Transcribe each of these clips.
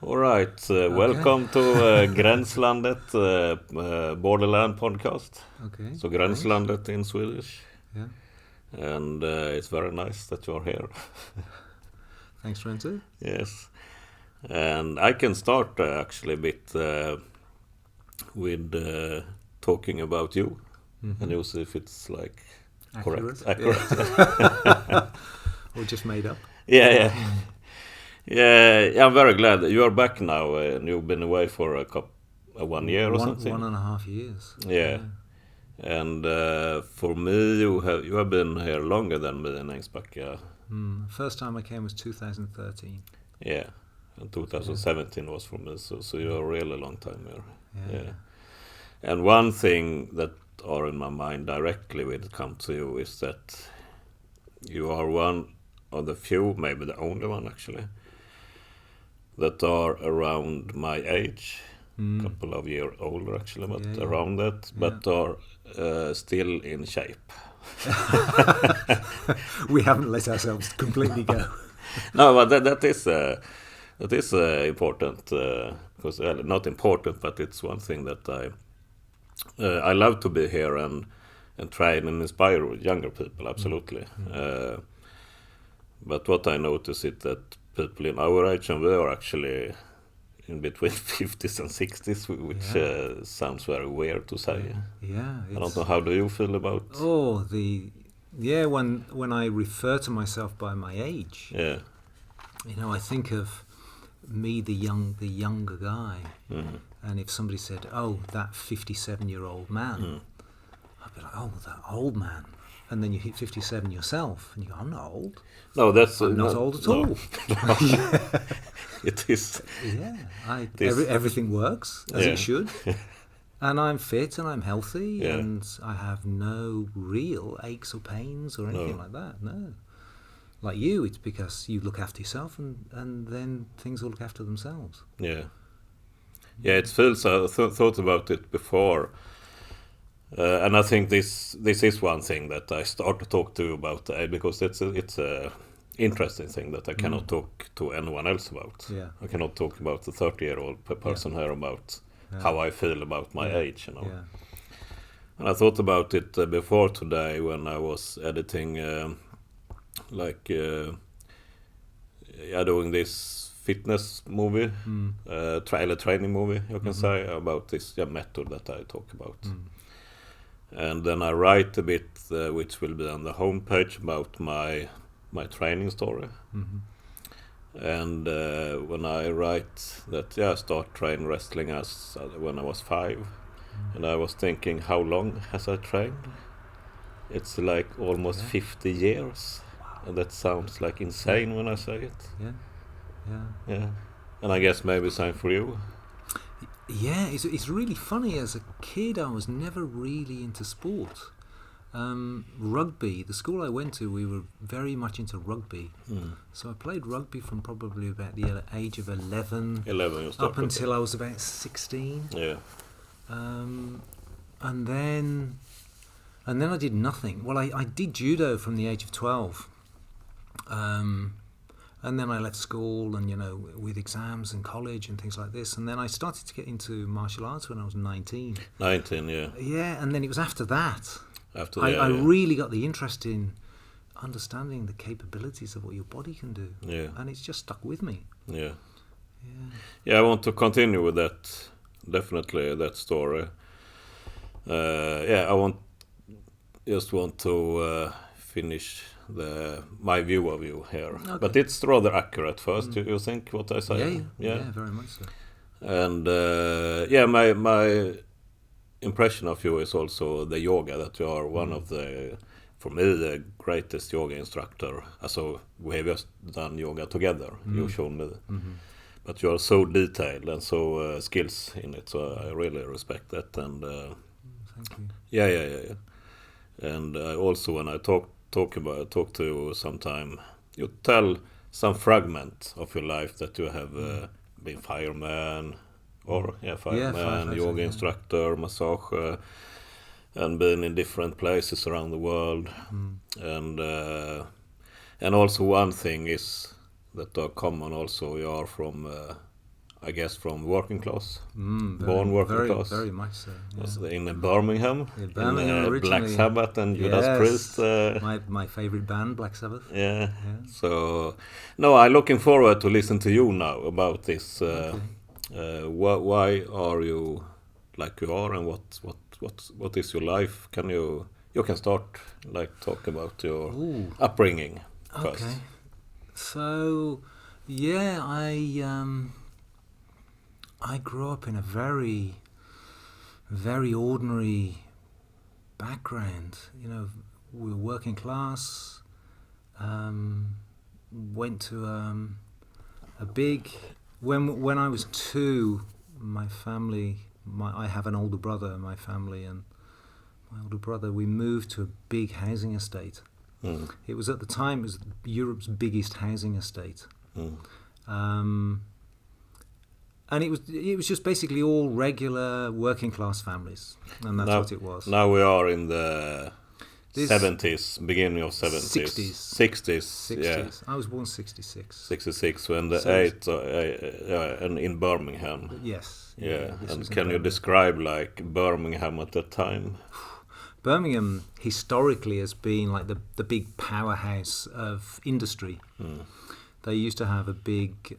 All right, welcome to Gränslandet, Borderland podcast. Okay. So Gränslandet in Swedish. Yeah. And it's very nice that you're here. Thanks, Renzo. Yes. And I can start actually a bit with talking about you. Mm-hmm. And you see if it's like Accurate. Accurate. Yeah. Or just made up. Yeah. Yeah, I'm very glad that you are back now. And you've been away for 1 year or something. 1.5 years. Yeah. And for me, you have been here longer than me in Ängsbacka. First time I came was 2013. Yeah, and 2017 was for me, so you're a really long time here. Yeah. And one thing that are in my mind directly when it comes to you is that you are one of the few, maybe the only one actually, that are around my age, a couple of years older actually, but around that, but are still in shape. We haven't let ourselves completely go. No, but that is important, because not important, but it's one thing that I love to be here and train and inspire younger people, absolutely. But what I notice is that people in our age, and we are actually in between 50s and 60s, which sounds very weird to say. Yeah. I don't know, how do you feel about... When I refer to myself by my age, I think of me, the younger guy, and if somebody said, "Oh, that 57-year-old man," I'd be like, "Oh, that old man." And then you hit 57 yourself, and you go, "I'm not old." No, I'm not old at all. It is. Yeah, everything works as it should. And I'm fit and I'm healthy and I have no real aches or pains or anything like that. No. Like you, it's because you look after yourself and then things will look after themselves. Yeah. Yeah, it feels, I thought about it before. And I think this is one thing that I start to talk to you about, because it's a interesting thing that I cannot talk to anyone else about. Yeah. I cannot talk about the 30-year-old person here about how I feel about my age, Yeah. And I thought about it before today when I was editing, doing this fitness movie, training movie, you can say, about this method that I talk about. And then I write a bit, which will be on the homepage, about my training story. And when I write that, I start training wrestling as when I was 5, and I was thinking, how long has I trained? It's like almost 50 years, and that sounds like insane when I say it. Yeah. And I guess maybe same for you. Yeah, it's really funny. As a kid, I was never really into sport. Rugby, the school I went to, we were very much into rugby. So I played rugby from probably about the age of 11 up until I was about 16. Yeah. And then I did nothing. Well, I did judo from the age of 12. And then I left school and, with exams and college and things like this. And then I started to get into martial arts when I was 19. 19, yeah. Yeah, and then it was after that. I Yeah. really got the interest in understanding the capabilities of what your body can do. Yeah. And it's just stuck with me. Yeah. Yeah, I want to continue with that, definitely, that story. I want to finish my view of you here. Okay. But it's rather accurate first, you think, what I say? Yeah, very much so. And my impression of you is also the yoga, that you are one of the, for me, the greatest yoga instructor. So we have just done yoga together, you showed me. But you are so detailed and so skills in it, so I really respect that. And thank you. Yeah. And also when I talk to you sometime, you tell some fragment of your life that you have been fireman, yoga instructor, massage, and been in different places around the world. And also one thing is that are common also, you are from I guess from working class, Very, working class. very much so. Yeah. Was in Birmingham, Birmingham in Black originally. Sabbath and Judas Priest. My favorite band, Black Sabbath. Yeah. So, no, I'm looking forward to listen to you now about this. Why are you like you are, and what is your life? You can start talk about your upbringing first. Okay. So, yeah, I grew up in a very, very ordinary background. You know, we were working class. Went to a big. When I was 2, my family. I have an older brother in my family, and my older brother. We moved to a big housing estate. It was at the time it was Europe's biggest housing estate. And it was just basically all regular working class families, and that's what it was. Now we are in the 70s, beginning of 70s. 60s. Yeah. I was born 66. 66 when the 8 and in Birmingham. Yes. Yeah. And can you describe Birmingham at that time? Birmingham historically has been like the big powerhouse of industry. They used to have a big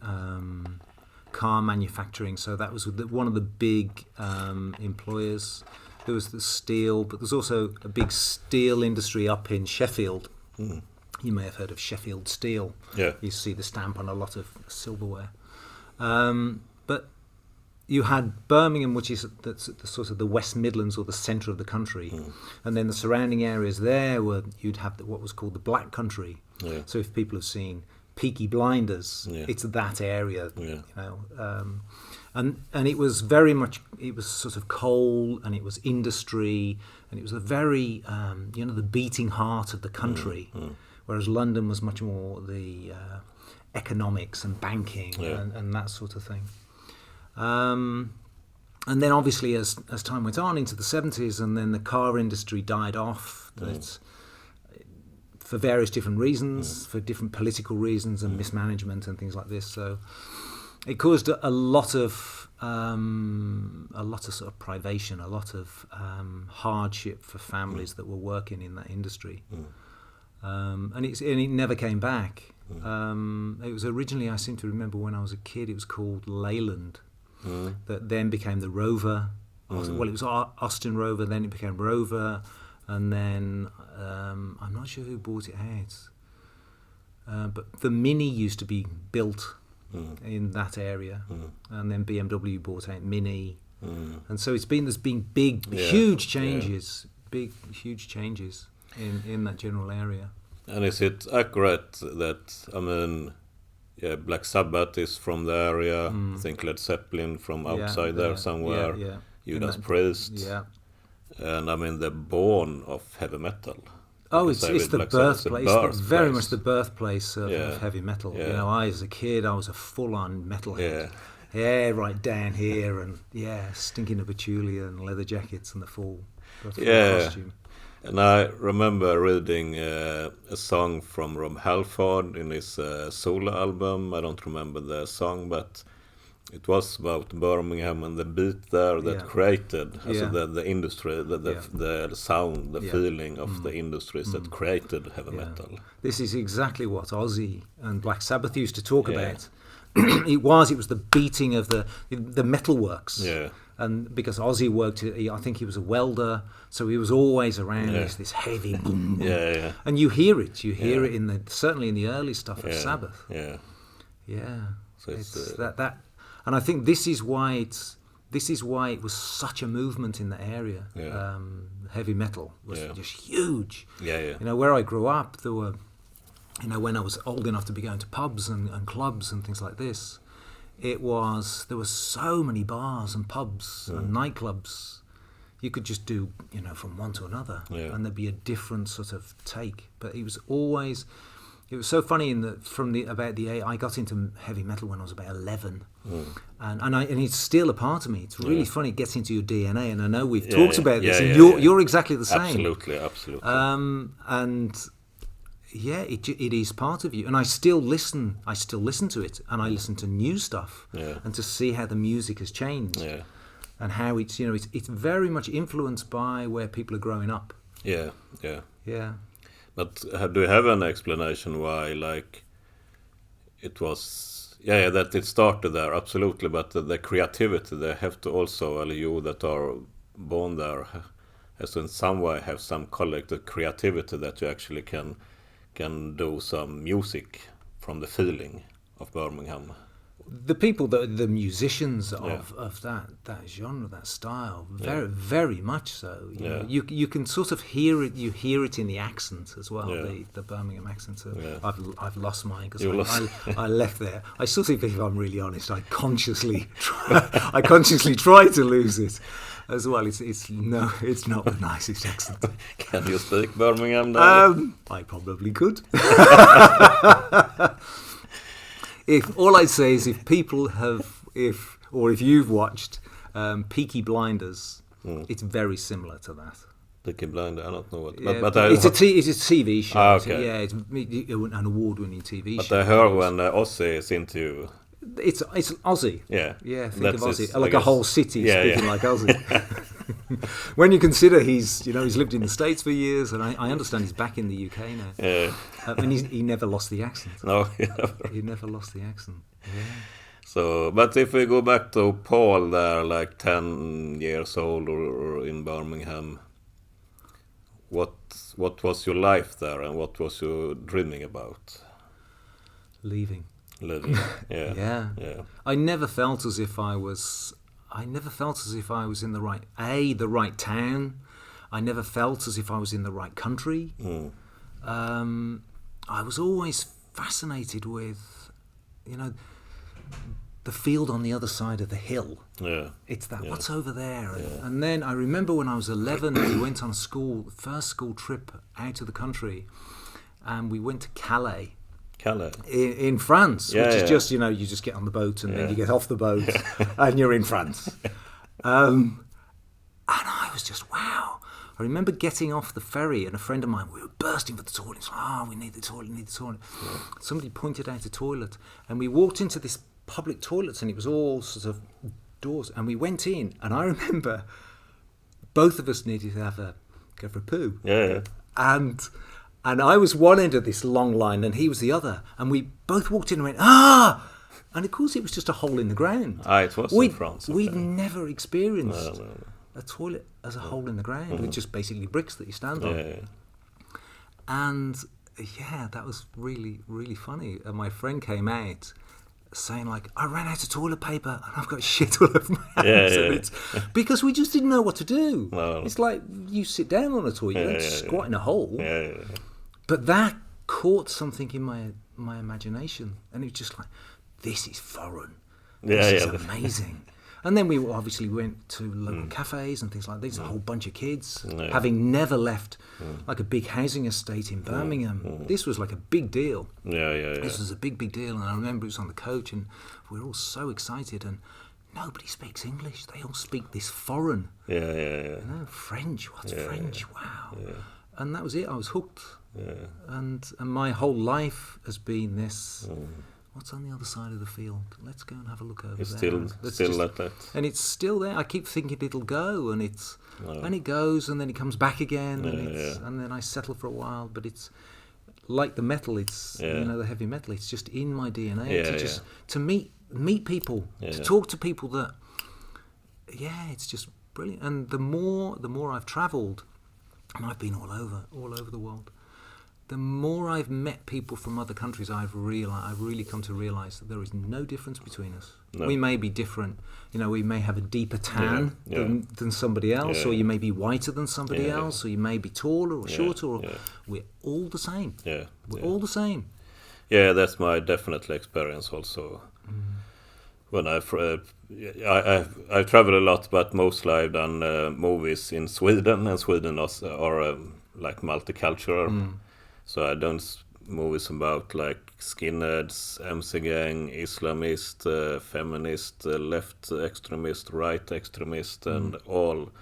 car manufacturing, so that was one of the big employers. There was the steel, but there's also a big steel industry up in Sheffield. You may have heard of Sheffield Steel. Yeah. You see the stamp on a lot of silverware. But you had Birmingham, which is the sort of the West Midlands or the centre of the country, and then the surrounding areas there you'd have what was called the Black Country. Yeah. So if people have seen Peaky Blinders, it's that area. Yeah. You know, and it was very much, it was sort of coal, and it was industry, and it was a very the beating heart of the country, whereas London was much more the economics and banking and that sort of thing. And then obviously as time went on into the 70s, and then the car industry died off. For various different reasons, for different political reasons and mismanagement and things like this. So it caused a lot of sort of privation, a lot of hardship for families that were working in that industry. And it never came back. It was originally, I seem to remember when I was a kid, it was called Leyland, that then became the Rover. Well, it was Austin Rover, then it became Rover. And then I'm not sure who bought it out, but the Mini used to be built in that area, and then BMW bought out Mini, and so there's been huge changes in that general area. And is it accurate that Black Sabbath is from the area? I think Led Zeppelin from outside there somewhere. Judas Priest. Yeah. And the born of heavy metal. Oh, it's the birthplace. It's very much the birthplace of heavy metal. Yeah. You know, as a kid, I was a full-on metalhead. Hair right down here, and stinking of patchouli and leather jackets and the full costume. And I remember reading a song from Rob Halford in his solo album. I don't remember the song, but it was about Birmingham and the beat there that created the industry, the sound, the feeling of the industries that created heavy metal. This is exactly what Ozzy and Black Sabbath used to talk about. It was the beating of the metalworks. Yeah. And because Ozzy worked, I think he was a welder, so he was always around this heavy boom, boom. Yeah. And you hear it certainly in the early stuff of Sabbath. Yeah. Yeah. So it's that. And I think this is why it was such a movement in the area. Yeah. Heavy metal was just huge. Yeah. You know, where I grew up, there were, when I was old enough to be going to pubs and clubs and things like this, there were so many bars and pubs and nightclubs. You could just do, from one to another, and there'd be a different sort of take. But it was so funny I got into heavy metal when I was about 11, and it's still a part of me. It's really funny. It gets into your DNA, and I know we've talked about this, and you're exactly the same. Absolutely. And it is part of you, and I still listen to it, and I listen to new stuff, and to see how the music has changed, and how it's it's very much influenced by where people are growing up. Yeah. But do you have an explanation why, like, it was that it started there? Absolutely, but the creativity, they have to also, you that are born there, has to in some way have some collective creativity that you actually can do some music from the feeling of Birmingham. The people, the musicians of that genre, that style, very very much so. You know, you can sort of hear it. You hear it in the accent as well, the Birmingham accent. So I've lost mine because I left there. I sort of, if I'm really honest, I consciously try to lose it as well. It's not the nicest accent. Can you speak Birmingham now? I probably could. If all I'd say is if you've watched Peaky Blinders, it's very similar to that. Peaky Blinders, I don't know what. Yeah, but it's a TV show. Okay. Yeah, it's an award-winning TV show. But I heard when Ozzy is into. It's Ozzy. Yeah. Yeah, think of Ozzy. Like a whole city speaking like Ozzy. When you consider he's lived in the States for years, and I understand he's back in the UK now. Yeah. And he never lost the accent. No, he never lost the accent. Yeah. So, but if we go back to Paul there, like 10 years old or in Birmingham, what was your life there, and what was you dreaming about? Living. Yeah. I never felt as if I was in the right town. I never felt as if I was in the right country. I was always fascinated with, the field on the other side of the hill. Yeah. It's that, what's over there? And then I remember when I was 11, we went on a first school trip out of the country, and we went to Calais. In France, which is just, you just get on the boat and then you get off the boat and you're in France. And I was just, wow. I remember getting off the ferry, and a friend of mine, we were bursting for the toilet. It's like, we need the toilet. Yeah. Somebody pointed out a toilet, and we walked into this public toilets, and it was all sort of doors, and we went in, and I remember both of us needed to go for a poo. Yeah. And I was one end of this long line, and he was the other. And we both walked in and went, ah! And of course, it was just a hole in the ground. It was in France. We'd never experienced a toilet as a hole in the ground, with just basically bricks that you stand on. Yeah. And that was really, really funny. And my friend came out saying, like, I ran out of toilet paper and I've got shit all over my hands. And it's because we just didn't know what to do. No. It's like you sit down on a toilet, you don't squat in a hole. Yeah. But that caught something in my imagination, and it was just like, this is foreign. This is amazing. And then we obviously went to local cafes and things like this. A whole bunch of kids, having never left like a big housing estate in Birmingham. This was like a big deal. This was a big deal. And I remember it was on the coach, and we were all so excited. And nobody speaks English. They all speak this foreign. French. What's French? Wow. Yeah. And that was it. I was hooked. Yeah. And my whole life has been this. What's on the other side of the field? Let's go and have a look over there. It's still like that. And it's still there. I keep thinking it'll go, and it goes, and then it comes back again, and then I settle for a while. But it's like the metal. It's the heavy metal. It's just in my DNA. To meet people, to talk to people that. Yeah, it's just brilliant. And the more I've travelled, and I've been all over the world. The more I've met people from other countries, I've really come to realise that there is no difference between us. No. We may be different. We may have a deeper tan than somebody else, or you may be whiter than somebody else, or you may be taller or shorter, or we're all the same. We're all the same. Yeah, that's my definite experience also. When I've traveled a lot, but mostly I've done movies in Sweden, and Sweden are like multicultural. So I done movies about like skinheads, MC gang, Islamist, feminist, left extremist, right extremist, and all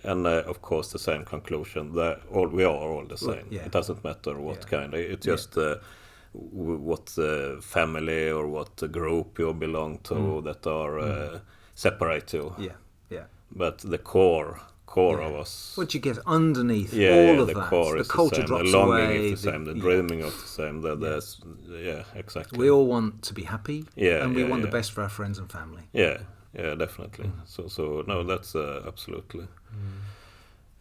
And of course, the same conclusion that we are all the same. Yeah. It doesn't matter what Yeah. kind. It's just what family or what group you belong to that are separate you. Yeah, yeah. But the core Yeah. of us. What you get underneath Yeah, all of the that. core The is culture the same. drops The longing away. is the same. The dreaming of the same. Exactly. We all want to be happy, and we want the best for our friends and family. Yeah, definitely. So no, that's absolutely.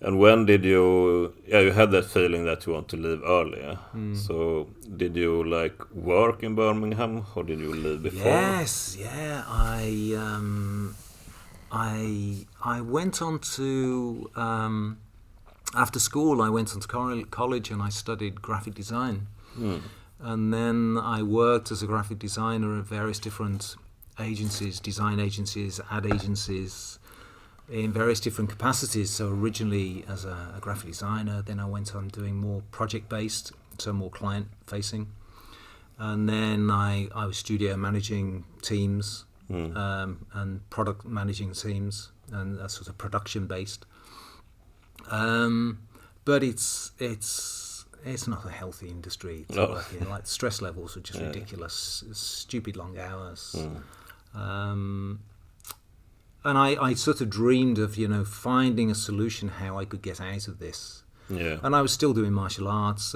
And when did you? Yeah, you had that feeling that you want to leave earlier. So did you like work in Birmingham, or did you leave before? Yes, yeah. I went on to after school. I went on to college and I studied graphic design, and then I worked as a graphic designer at various different agencies, design agencies, ad agencies, in various different capacities. So originally as a graphic designer, then I went on doing more project-based, so more client-facing. And then I was studio managing teams and product managing teams, and that's sort of production-based. But it's not a healthy industry to work in. Like, stress levels are just ridiculous, stupid long hours. And I sort of dreamed of, finding a solution how I could get out of this. Yeah. And I was still doing martial arts,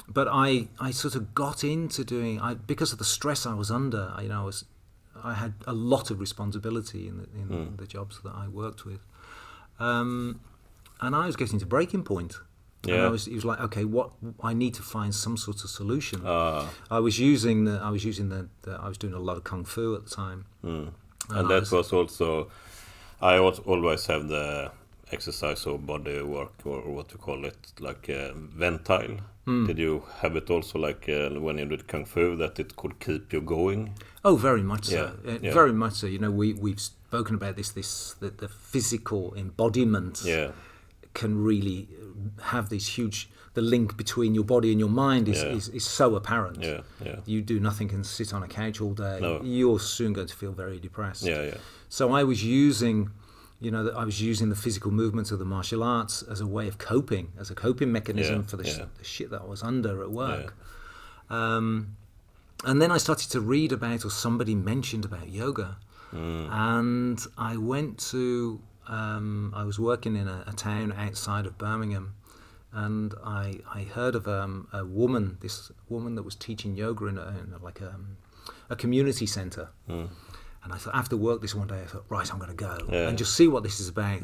but I sort of got into doing, because of the stress I was under. I had a lot of responsibility in the jobs that I worked with, and I was getting to breaking point. Yeah. And it was like, okay, I need to find some sort of solution. I was doing a lot of kung fu at the time. And that was also, I always have the exercise or body work, or what you call it, like ventile. Did you have it also, like when you did kung fu, that it could keep you going? Oh, very much so. Yeah. Very much so. We've spoken about that the physical embodiment can really have this huge. The link between your body and your mind is so apparent. Yeah. You do nothing and sit on a couch all day. No. You're soon going to feel very depressed. Yeah. So I was using, the physical movements of the martial arts as a way of coping, as a coping mechanism for the shit that I was under at work. And then I started to read about, or somebody mentioned about yoga, and I went to. I was working in a town outside of Birmingham. And I heard of this woman that was teaching yoga in a community centre. And I thought, after work this one day, I thought, right, I'm going to go and just see what this is about.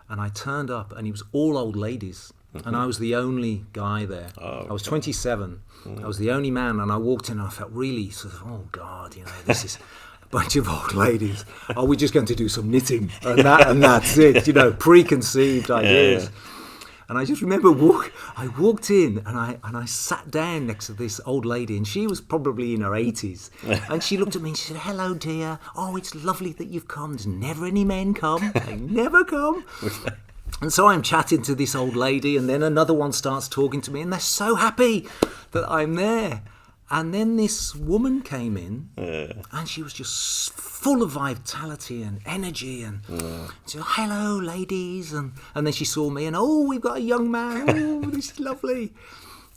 And I turned up, and it was all old ladies. And I was the only guy there. I was 27. I was the only man, and I walked in and I felt really sort of, oh God, this is a bunch of old ladies. Are we just going to do some knitting? And that's it, preconceived ideas. Yeah. And I just remember I walked in and I sat down next to this old lady, and she was probably in her 80s. And she looked at me and she said, "Hello, dear. Oh, it's lovely that you've come. There's never any men come. They never come." And so I'm chatting to this old lady, and then another one starts talking to me, and they're so happy that I'm there. And then this woman came in, and she was just full of vitality and energy, and she said, "Hello, ladies," and then she saw me, and we've got a young man. Oh, this is lovely.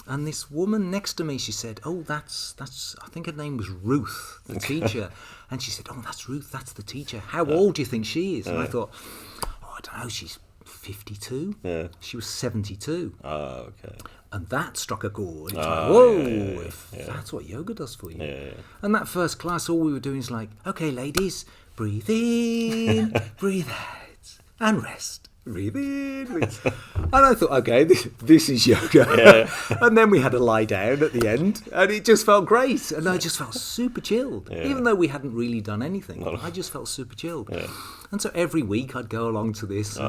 And this woman next to me, she said, "Oh, that's I think her name was Ruth, the teacher." And she said, "Oh, that's Ruth, that's the teacher. How old do you think she is?" And I thought, I don't know, she's 52. Yeah. She was 72. Okay. And that struck a chord. It's like, whoa, that's what yoga does for you. Yeah. And that first class, all we were doing is like, okay, ladies, breathe in, breathe out, and rest. Breathe in, breathe. And I thought, okay, this is yoga. Yeah. And then we had a lie down at the end, and it just felt great. And I just felt super chilled. Yeah. Even though we hadn't really done anything, No. I just felt super chilled. Yeah. And so every week I'd go along to this.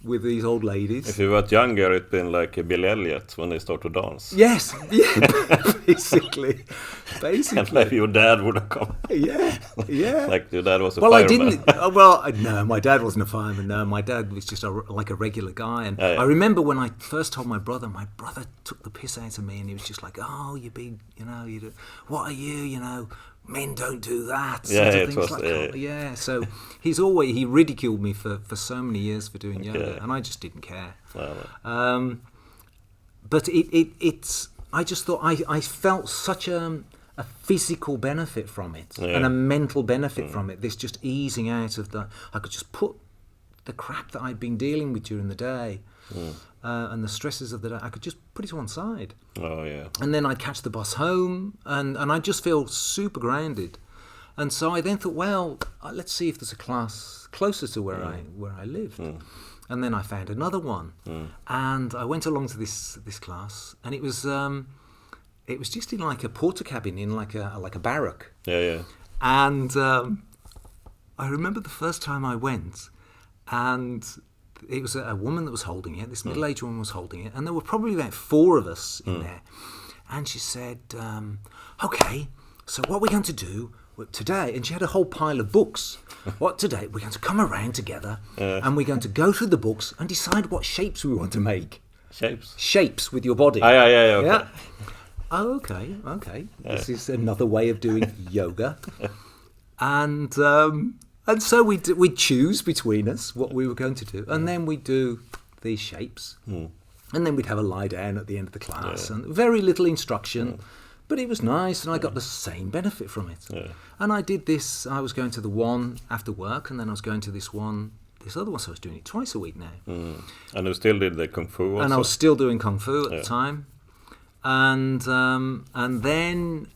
With these old ladies. If you were younger, it'd been like Billy Elliot when they start to dance. Yes, yeah, basically. And maybe your dad would have come. Yeah. Like your dad was a well, fireman. I didn't. No, my dad wasn't a fireman. No, my dad was just like a regular guy. And I remember when I first told my brother took the piss out of me, and he was just like, "Oh, you big, what are you, men don't do that. Yeah, sort of things like yeah. So he ridiculed me for so many years for doing yoga, and I just didn't care. Well. But it's. I just thought I felt such a physical benefit from it and a mental benefit from it. This just easing out of I could just put the crap that I'd been dealing with during the day and the stresses of the day. I could just put it to one side. Oh yeah. And then I'd catch the bus home, and I'd just feel super grounded. And so I then thought, well, let's see if there's a class closer to where I lived. And then I found another one, and I went along to this class, and it was just in like a porter cabin in like a barrack. Yeah. And I remember the first time I went, and it was a woman that was holding it. This middle-aged woman was holding it, and there were probably about 4 of us in there. And she said, "Okay, so what we're going to do today," and she had a whole pile of books. Today we're going to come around together and we're going to go through the books and decide what shapes we want to make. Shapes with your body. Yeah. Okay. Yeah. Oh, okay. Yeah. This is another way of doing yoga. And so we'd choose between us what we were going to do, and then we'd do these shapes, and then we'd have a lie down at the end of the class, and very little instruction. But it was nice, and I got the same benefit from it. Yeah. And I did this. I was going to the one after work, and then I was going to this other one. So I was doing it twice a week now. And you still did the Kung Fu also? And I was still doing Kung Fu at the time. And then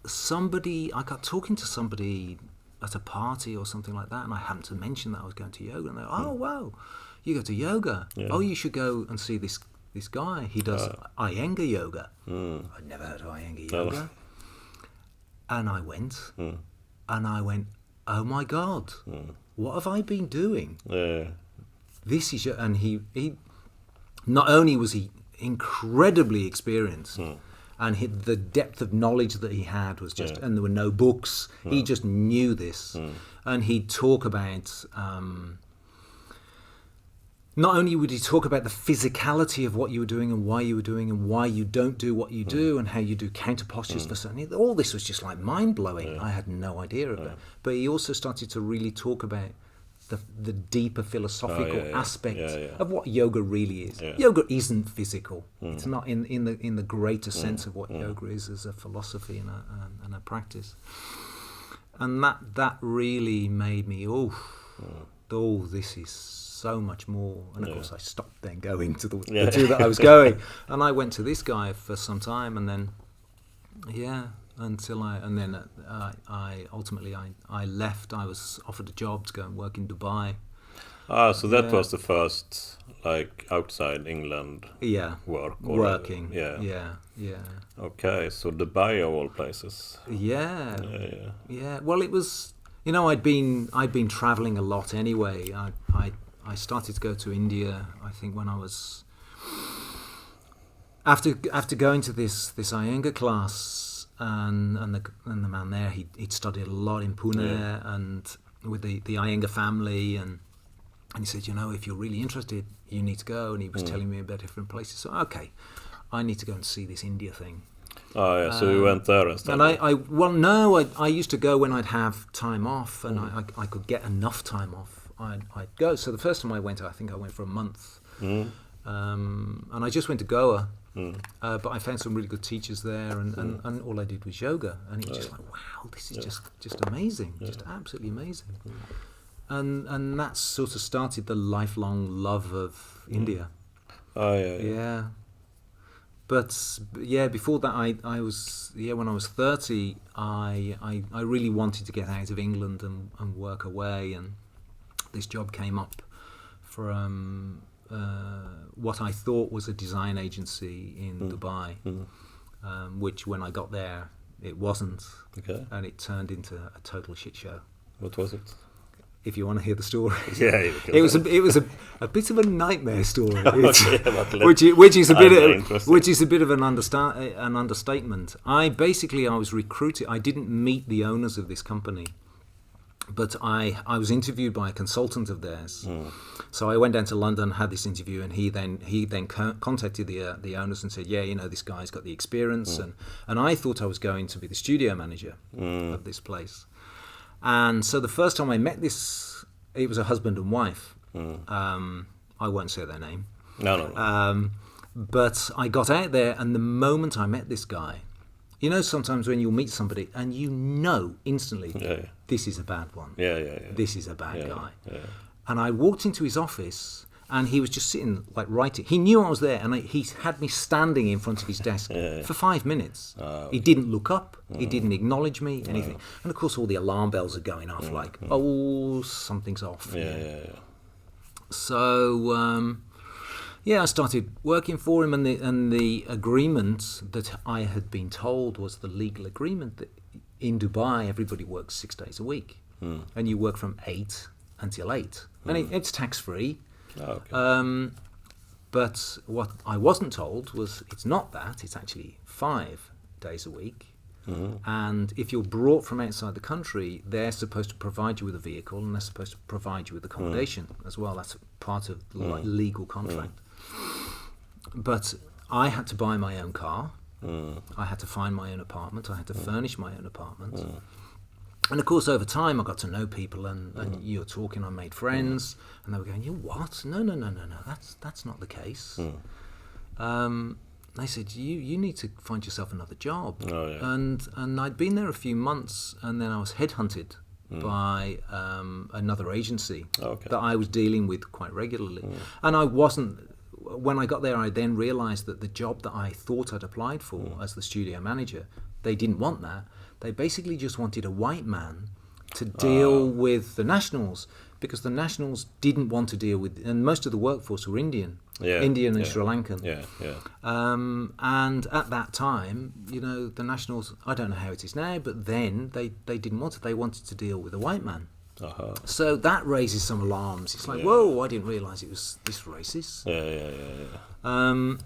I got talking to somebody at a party or something like that, and I happened to mention that I was going to yoga. And they were, oh, wow, you go to yoga. Yeah. Oh, you should go and see this guy. He does Iyengar yoga. I'd never heard of Iyengar yoga. And I went, oh my God, what have I been doing? This is and he not only was he incredibly experienced, and the depth of knowledge that he had was just, and there were no books. He just knew this, and he'd talk about. Not only would he talk about the physicality of what you were doing and why you were doing and why you don't do what you do and how you do counter postures for certain. All this was just like mind-blowing. I had no idea of it. But he also started to really talk about the deeper philosophical aspect of what yoga really is. Yeah. Yoga isn't physical. It's not in the greater sense of what yoga is as a philosophy and a practice. And that really made me, this is so much more. And of course I stopped then going to the two that I was going, and I went to this guy for some time, and then I ultimately left. I was offered a job to go and work in Dubai. So that was the first outside England work or working. Okay, so Dubai of all places. Yeah. Well, it was, I'd been traveling a lot anyway. I started to go to India, I think, when I was after going to this Iyengar class, and the man there, he'd studied a lot in Pune and with the Iyengar family, and he said, if you're really interested, you need to go. And he was telling me about different places. So okay, I need to go and see this India thing. Oh yeah, so you went there and stuff. And I used to go when I'd have time off, and I could get enough time off. I'd go. So the first time I went, I think I went for a month, and I just went to Goa, but I found some really good teachers there, and all I did was yoga, and it was just like, wow, this is just amazing, just absolutely amazing, and that sort of started the lifelong love of India. Yeah. But before that, I was when I was 30, I really wanted to get out of England and work away, and this job came up for what I thought was a design agency in Dubai, which when I got there, it wasn't, and it turned into a total shit show. What was it? If you want to hear the story, it was a bit of a nightmare story, which is a bit of an understatement. I was recruited. I didn't meet the owners of this company. But I was interviewed by a consultant of theirs. So I went down to London, had this interview, and he then contacted the owners and said, yeah, this guy's got the experience. And I thought I was going to be the studio manager of this place. And so the first time I met it was a husband and wife. I won't say their name. No. But I got out there, and the moment I met this guy, sometimes when you'll meet somebody and instantly, this is a bad one. This is a bad guy. Yeah. And I walked into his office, and he was just sitting, like, writing. He knew I was there, and he had me standing in front of his desk for 5 minutes. Okay. He didn't look up. He didn't acknowledge me, anything. And, of course, all the alarm bells are going off, like, something's off. Yeah. So... I started working for him, and the agreement that I had been told was the legal agreement that in Dubai everybody works 6 days a week, and you work from 8 until 8, and it's tax-free. Okay. But what I wasn't told was it's not that; it's actually 5 days a week. And if you're brought from outside the country, they're supposed to provide you with a vehicle, and they're supposed to provide you with accommodation as well. That's part of the legal contract. But I had to buy my own car. I had to find my own apartment. I had to furnish my own apartment. And of course, over time, I got to know people, and you're talking. I made friends, and they were going, "You what? No. That's not the case." They said, "You need to find yourself another job." Oh, yeah. And I'd been there a few months, and then I was headhunted by another agency that I was dealing with quite regularly, and I wasn't. When I got there, I then realised that the job that I thought I'd applied for as the studio manager, they didn't want that. They basically just wanted a white man to deal with the nationals, because the nationals didn't want to deal with, and most of the workforce were Indian and Sri Lankan. And at that time, the nationals, I don't know how it is now, but then they didn't want it. They wanted to deal with a white man. So that raises some alarms. It's like, whoa, I didn't realise it was this racist. I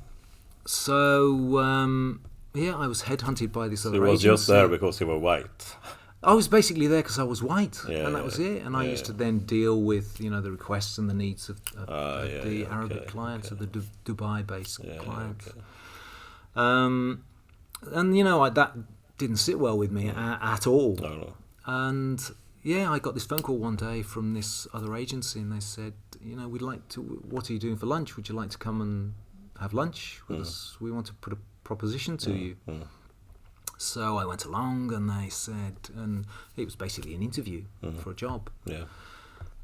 was headhunted by this other agency. So you was just there because you were white? I was basically there because I was white, and that was it. And I used to then deal with, the requests and the needs of the Arabic clients, of the Dubai-based clients. And, that didn't sit well with me at all. No. And... I got this phone call one day from this other agency, and they said, we'd like to, what are you doing for lunch? Would you like to come and have lunch with us? We want to put a proposition to you. So I went along, and they said, and it was basically an interview for a job.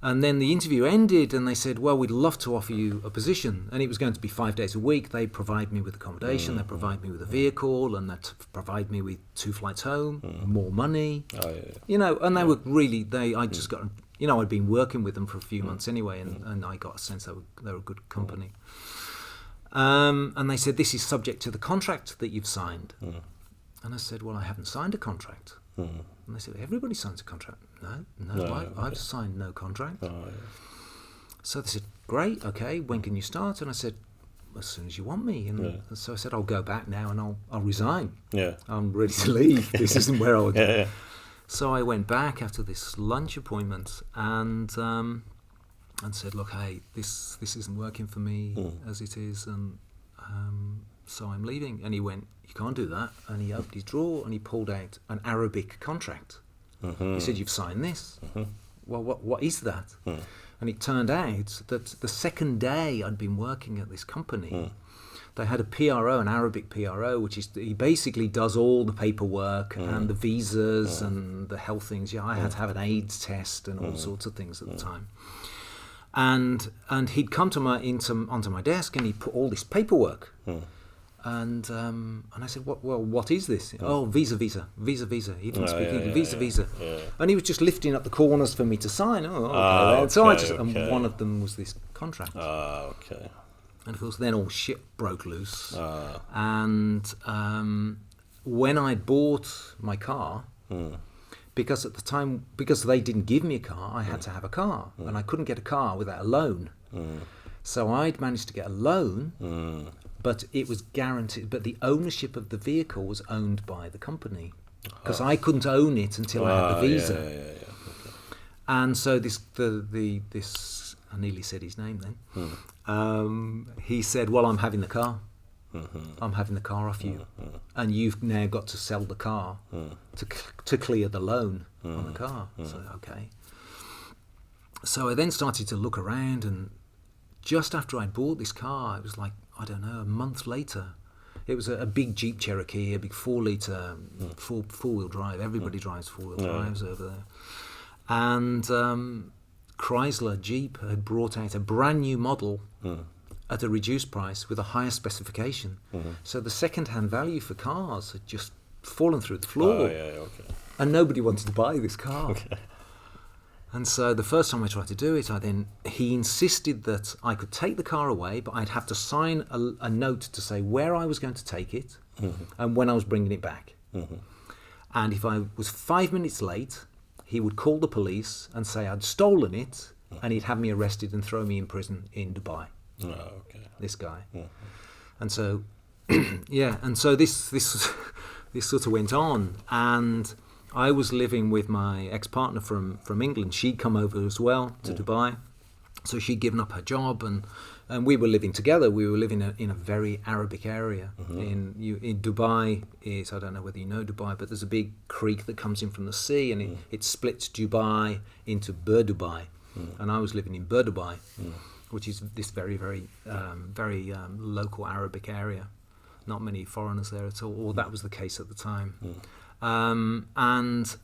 And then the interview ended, and they said, well, we'd love to offer you a position. And it was going to be 5 days a week. They provide me with accommodation, they provide me with a vehicle, and they provide me with 2 flights home, more money. And they were really, I just got, I'd been working with them for a few months anyway, and I got a sense they were a good company. And they said, this is subject to the contract that you've signed. And I said, well, I haven't signed a contract. And they said, everybody signs a contract. No, I've signed no contract. So they said, great, okay, when can you start? And I said, as soon as you want me. And so I said, I'll go back now and I'll resign. I'm ready to leave. This isn't where I would go. So I went back after this lunch appointment and said, look, hey, this isn't working for me as it is, and so I'm leaving. And he went, you can't do that. And he opened his drawer and he pulled out an Arabic contract. He said, you've signed this. Well, what is that? And it turned out that the second day I'd been working at this company, they had a PRO, an Arabic PRO, which is, he basically does all the paperwork and the visas and the health things. I had to have an AIDS test and all sorts of things at the time. And he'd come onto my desk and he'd put all this paperwork. And I said, what is this? Oh, visa. He didn't speak English. Visa. And he was just lifting up the corners for me to sign. And one of them was this contract. And of course, then all shit broke loose. And when I bought my car, because at the time, because they didn't give me a car, I had to have a car, and I couldn't get a car without a loan. So I'd managed to get a loan. But it was guaranteed. But the ownership of the vehicle was owned by the company, because I couldn't own it until I had the visa. And so this I nearly said his name then. He said, "Well, I'm having the car. I'm having the car off you, and you've now got to sell the car to clear the loan on the car." So okay. So I then started to look around, and just after I bought this car, it was like, I don't know, a month later. It was a big Jeep Cherokee, a big 4-litre four-wheel drive. Everybody drives four-wheel drives over there. And Chrysler Jeep had brought out a brand new model at a reduced price with a higher specification. So the second-hand value for cars had just fallen through the floor. And nobody wanted to buy this car. And so the first time I tried to do it, he insisted that I could take the car away, but I'd have to sign a note to say where I was going to take it and when I was bringing it back. And if I was 5 minutes late, he would call the police and say I'd stolen it, and he'd have me arrested and throw me in prison in Dubai. This guy. And so, and so this sort of went on, and I was living with my ex-partner from England. She'd come over as well to Dubai. So she'd given up her job, and we were living together. We were living in a very Arabic area. In Dubai, I don't know whether you know Dubai, but there's a big creek that comes in from the sea, and it splits Dubai into Borderland. And I was living in Borderland, which is this very, very, very local Arabic area. Not many foreigners there at all, or that was the case at the time. And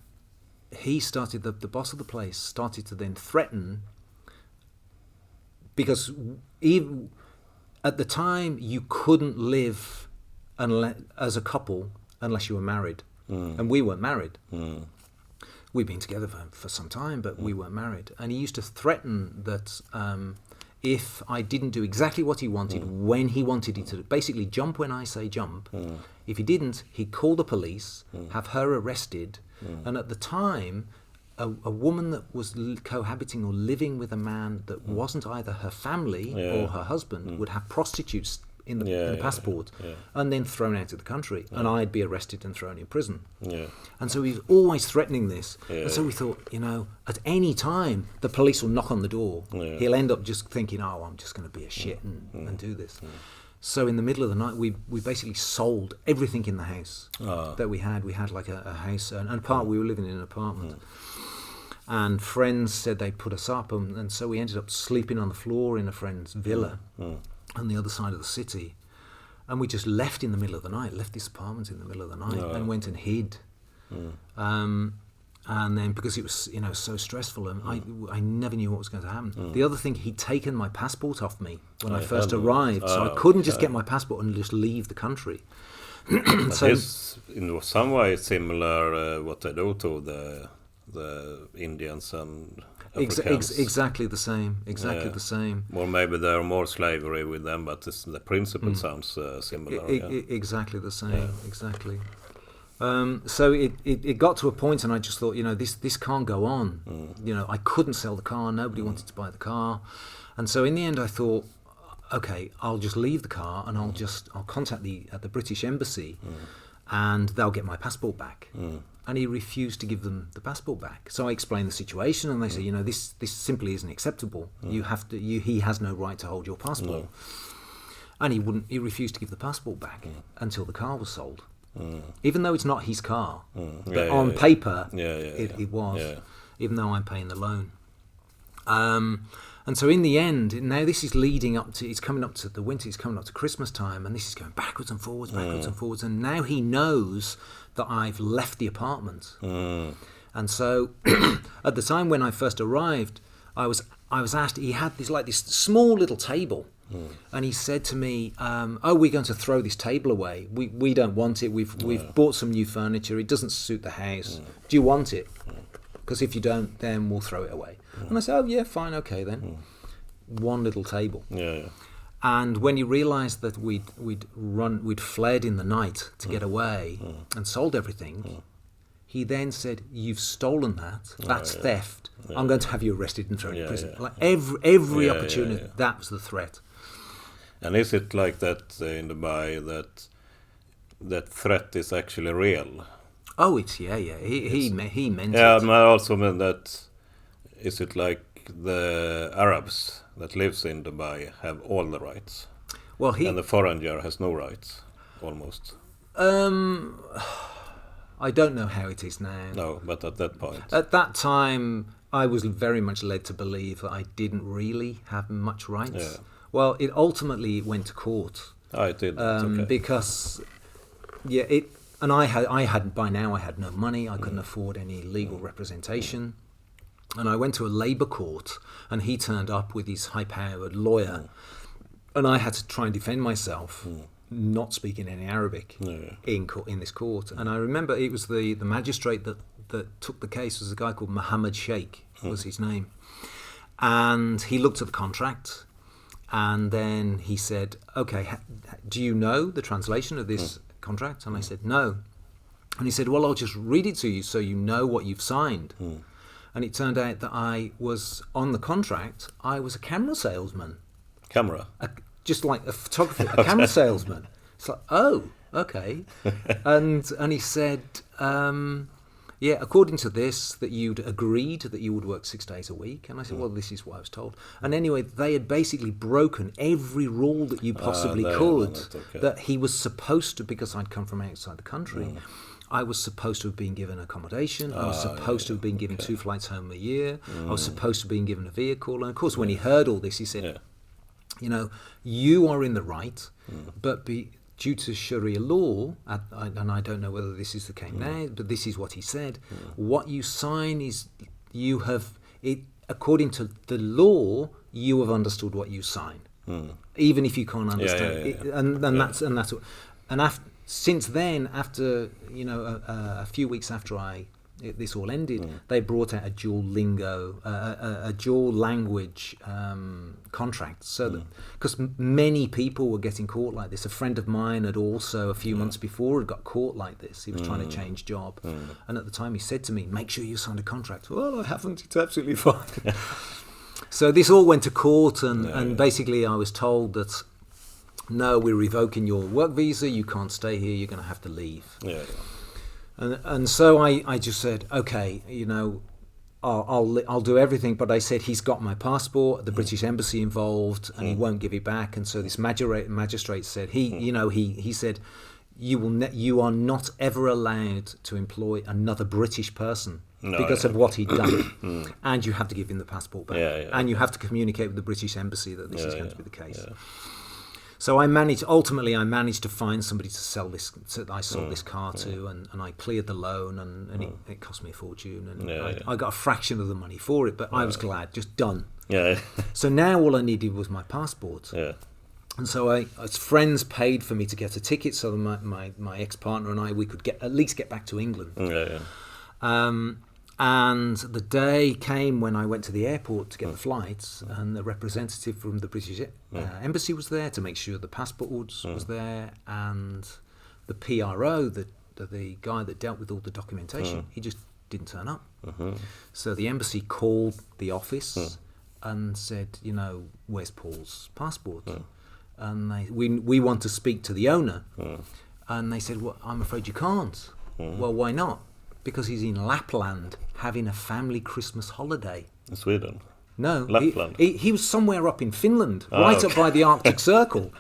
he started, the boss of the place started to then threaten, because even at the time you couldn't live as a couple unless you were married. And we weren't married. We'd been together for some time, but we weren't married. And he used to threaten that if I didn't do exactly what he wanted when he wanted it to, basically jump when I say jump. If he didn't, he'd call the police, have her arrested, and at the time, a woman that was cohabiting or living with a man that wasn't either her family or her husband would have prostitutes in the passport and then thrown out of the country, and I'd be arrested and thrown in prison. And so he was always threatening this. And so we thought, at any time the police will knock on the door. He'll end up just thinking, oh, I'm just going to be a shit and do this. So in the middle of the night, we basically sold everything in the house that we had. We had like a house, and we were living in an apartment. And friends said they'd put us up, and so we ended up sleeping on the floor in a friend's villa on the other side of the city. And we just left in the middle of the night, left this apartment in the middle of the night and went and hid. And then because it was so stressful, and I never knew what was going to happen. The other thing, he'd taken my passport off me when I first arrived, so I couldn't just get my passport and just leave the country. So it's in some way similar what they do to the Indians and Africans. Exactly the same. The same. Or maybe there are more slavery with them, but the principle sounds similar. Exactly the same. Exactly. So it got to a point, and I just thought, this can't go on. I couldn't sell the car. Nobody wanted to buy the car, and so in the end, I thought, okay, I'll just leave the car, and I'll contact the British Embassy, and they'll get my passport back. And he refused to give them the passport back. So I explained the situation, and they said, this simply isn't acceptable. He has no right to hold your passport. And he refused to give the passport back until the car was sold. Even though it's not his car, but on paper it was, even though I'm paying the loan. And so in the end, now this is leading up to, it's coming up to the winter, it's coming up to Christmas time, and this is going backwards and forwards, and now he knows that I've left the apartment. And so at the time when I first arrived, I was asked, he had this small little table. And he said to me, we're going to throw this table away. We don't want it. We've bought some new furniture. It doesn't suit the house. Do you want it? Because if you don't, then we'll throw it away. And I said, oh yeah, fine, okay then. One little table. And when he realised that we'd fled in the night to get away and sold everything, he then said, you've stolen that. That's theft. I'm going to have you arrested and thrown in prison. Like every opportunity, that was the threat. And is it like that in Dubai that threat is actually real? Oh, it's He meant it. Yeah, I also meant that is it like the Arabs that lives in Dubai have all the rights? Well, and the foreigner has no rights, almost. I don't know how it is now. No, but at that point. At that time, I was very much led to believe that I didn't really have much rights. Yeah. Well, it ultimately went to court. Oh, it did. Okay. Because, and I had by now I had no money. I couldn't afford any legal representation, and I went to a labour court, and he turned up with his high-powered lawyer, and I had to try and defend myself. Not speaking any Arabic in this court. And I remember it was the magistrate that took the case was a guy called Mohammed Sheikh, was his name. And he looked at the contract, and then he said, okay, do you know the translation of this contract? And I said, no. And he said, well, I'll just read it to you so you know what you've signed. And it turned out that I was, on the contract, I was a camera salesman. Camera? Just like a photographer, a camera salesman. It's like, oh, okay. And he said, according to this, that you'd agreed that you would work 6 days a week. And I said, well, this is what I was told. And anyway, they had basically broken every rule that you possibly could, that he was supposed to, because I'd come from outside the country, I was supposed to have been given accommodation. I was supposed to have been given 2 flights home a year. I was supposed to have been given a vehicle. And of course, when he heard all this, he said, you know, you are in the right, but due to Sharia law, and I don't know whether this is the case now, but this is what he said, what you sign is, you have, according to the law, you have understood what you sign, even if you can't understand. Since then, after, you know, a few weeks after this all ended, they brought out a dual lingo, a dual language contract. So, because many people were getting caught like this. A friend of mine had also, a few months before, had got caught like this. He was trying to change job. And at the time he said to me, make sure you signed a contract. Well, I haven't. It's absolutely fine. So this all went to court, and basically I was told that, no, we're revoking your work visa. You can't stay here. You're going to have to leave. And so I just said, okay, you know, I'll do everything. But I said, he's got my passport, the British Embassy involved, and he won't give it back. And so this magistrate said, he said, you are not ever allowed to employ another British person because of what he'd done. And you have to give him the passport back. And you have to communicate with the British Embassy that this is going to be the case. So I managed to find somebody to sell this. So I sold this car to, and I cleared the loan, and it cost me a fortune, and I got a fraction of the money for it, but I was glad, just done. So now all I needed was my passport. And so as friends paid for me to get a ticket, so that my ex-partner and I, we could at least get back to England. And the day came when I went to the airport to get the flights, and the representative from the British Embassy was there to make sure the passport was there, and the PRO, the guy that dealt with all the documentation, he just didn't turn up. So the embassy called the office and said, you know, where's Paul's passport? And we want to speak to the owner. And they said, well, I'm afraid you can't. Well, why not? Because he's in Lapland having a family Christmas holiday. In Sweden? No. Lapland? He was somewhere up in Finland, up by the Arctic Circle.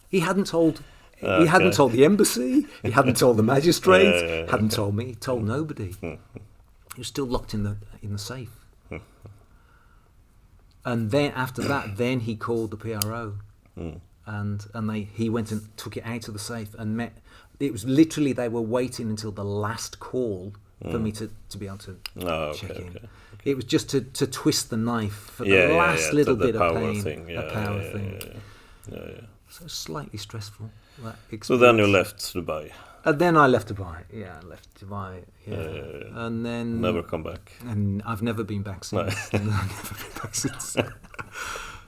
He hadn't told hadn't told the embassy, he hadn't told the magistrates, hadn't told me, he told nobody. He was still locked in the safe. And then after that, then he called the PRO. And he went and took it out of the safe and met. It was literally, they were waiting until the last call for me to be able to check in. Okay. It was just to twist the knife for the last little bit of pain, a power thing. So slightly stressful. So then you left Dubai. And then I left Dubai. And then never come back. And I've never been back since.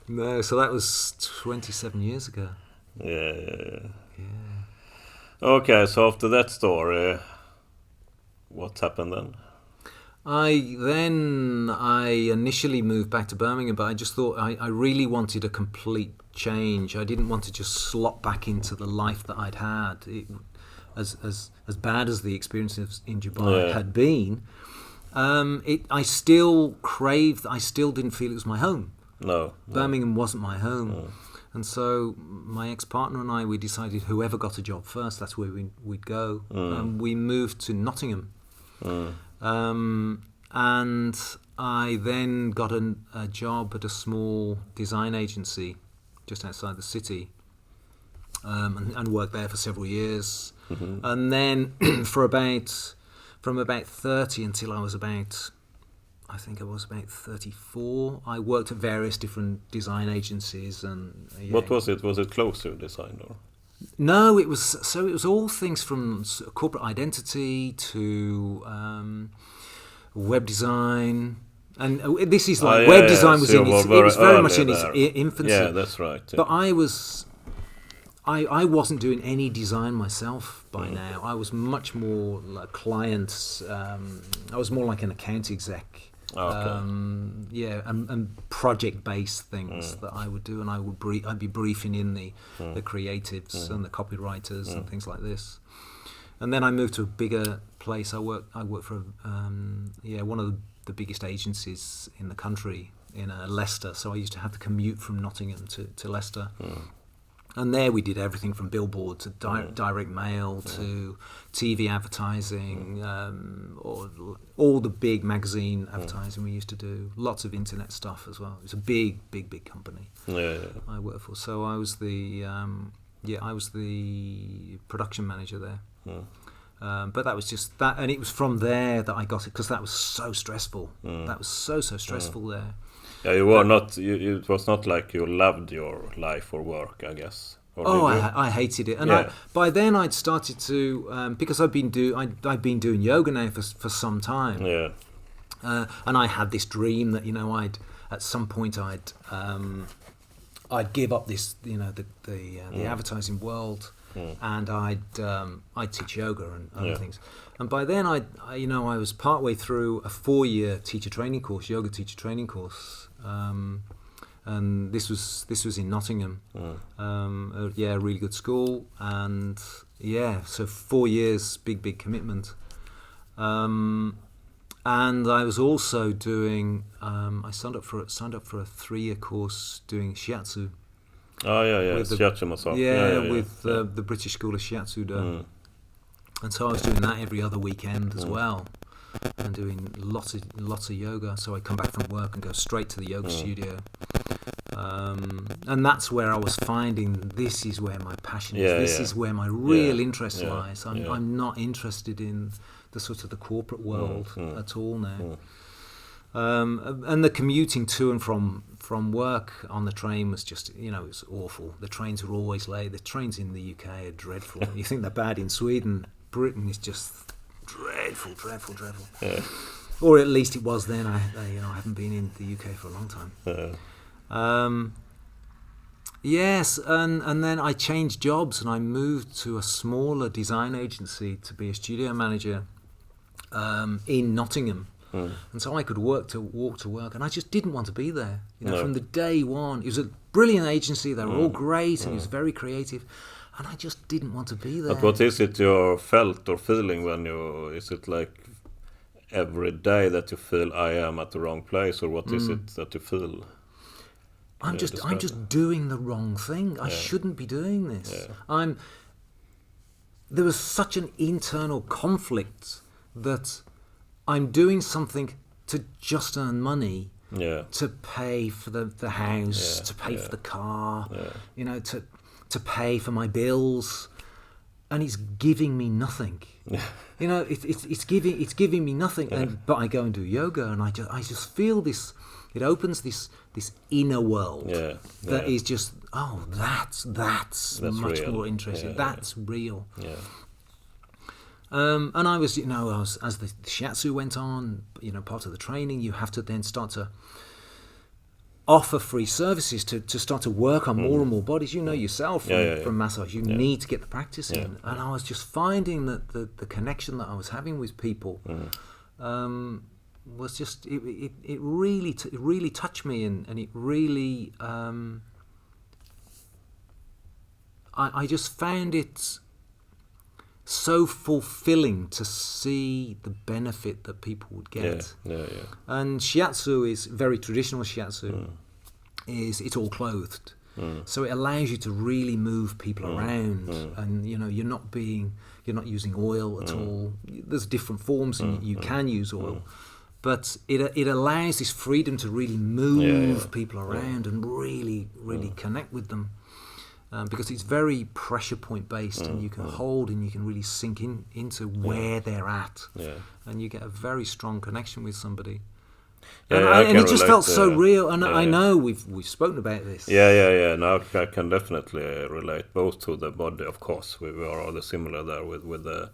No, so that was 27 years ago. Yeah. Okay, so after that story, what happened then? I initially moved back to Birmingham, but I just thought I really wanted a complete change. I didn't want to just slot back into the life that I'd had. As bad as the experiences in Dubai had been, I still craved. I still didn't feel it was my home. No. Birmingham wasn't my home. And so my ex-partner and I, we decided whoever got a job first, that's where we'd go. We moved to Nottingham. And I then got a job at a small design agency just outside the city, and worked there for several years. And then from about 30 until I was about 34, I worked at various different design agencies. And what was it? Was it closer design or? No, it was all things from corporate identity to web design. And this is like web design was so it was very much in its infancy. Yeah, that's right. Yeah. But I wasn't doing any design myself by now. I was much more like clients. I was more like an account exec. Okay. And project-based things that I would do, and I'd be briefing in the creatives and the copywriters and things like this. And then I moved to a bigger place. I worked for one of the biggest agencies in the country in Leicester. So I used to have to commute from Nottingham to Leicester. And there we did everything from billboard to direct mail to TV advertising, or all the big magazine advertising we used to do. Lots of internet stuff as well. It was a big company I worked for. So I was the production manager there. But that was just that, and it was from there that I got it, because that was so stressful. That was so stressful there. Yeah, you were not. It was not like you loved your life or work, I guess. Or I hated it, and by then I'd started to because I'd been doing yoga now for some time. Yeah. And I had this dream that at some point I'd give up this the advertising world, and I'd teach yoga and other things. And by then I was partway through a 4-year yoga teacher training course, and this was in Nottingham. A really good school, and so 4 years, big commitment. And I was also doing. I signed up for a 3-year course doing shiatsu. Oh yeah, shiatsu massage. With the British School of Shiatsu. And so I was doing that every other weekend as well, and doing lots of yoga. So I'd come back from work and go straight to the yoga studio. And that's where I was finding this is where my passion is. This is where my real interest lies. I'm not interested in the sort of the corporate world at all now. And the commuting to and from work on the train was just, it was awful. The trains were always late. The trains in the UK are dreadful. You think they're bad in Sweden. Britain is just dreadful. Yeah. Or at least it was then. I haven't been in the UK for a long time. Yes, and then I changed jobs and I moved to a smaller design agency to be a studio manager in Nottingham. And so I could walk to work, and I just didn't want to be there. From the day one, it was a brilliant agency. They were all great, and it was very creative, and I just didn't want to be there. But what is it you felt or feeling when is it like every day that you feel I am at the wrong place, or what is it that you feel? I'm just doing the wrong thing. I shouldn't be doing this. There was such an internal conflict that I'm doing something to just earn money, to pay for the house, to pay for the car, to pay for my bills, and it's giving me nothing. It's giving me nothing. But I go and do yoga, and I just feel this. It opens this inner world that is just that's much real. More interesting. That's real. Yeah. And I was, as the shiatsu went on, part of the training, you have to then start to offer free services to start to work on more and more bodies. Yourself from massage, you need to get the practice in. And I was just finding that the connection that I was having with people was just it really touched me, and it really I just found it. so fulfilling to see the benefit that people would get. And shiatsu is very traditional. Shiatsu is it's all clothed, so it allows you to really move people around, and you're not using oil at all. There's different forms, and you can use oil, but it allows this freedom to really move people around and really connect with them. Because it's very pressure point based, and you can hold and you can really sink into where they're at, and you get a very strong connection with somebody. And it just felt so real. And I know we've spoken about this. No, I can definitely relate both to the body. Of course, we are all similar there with the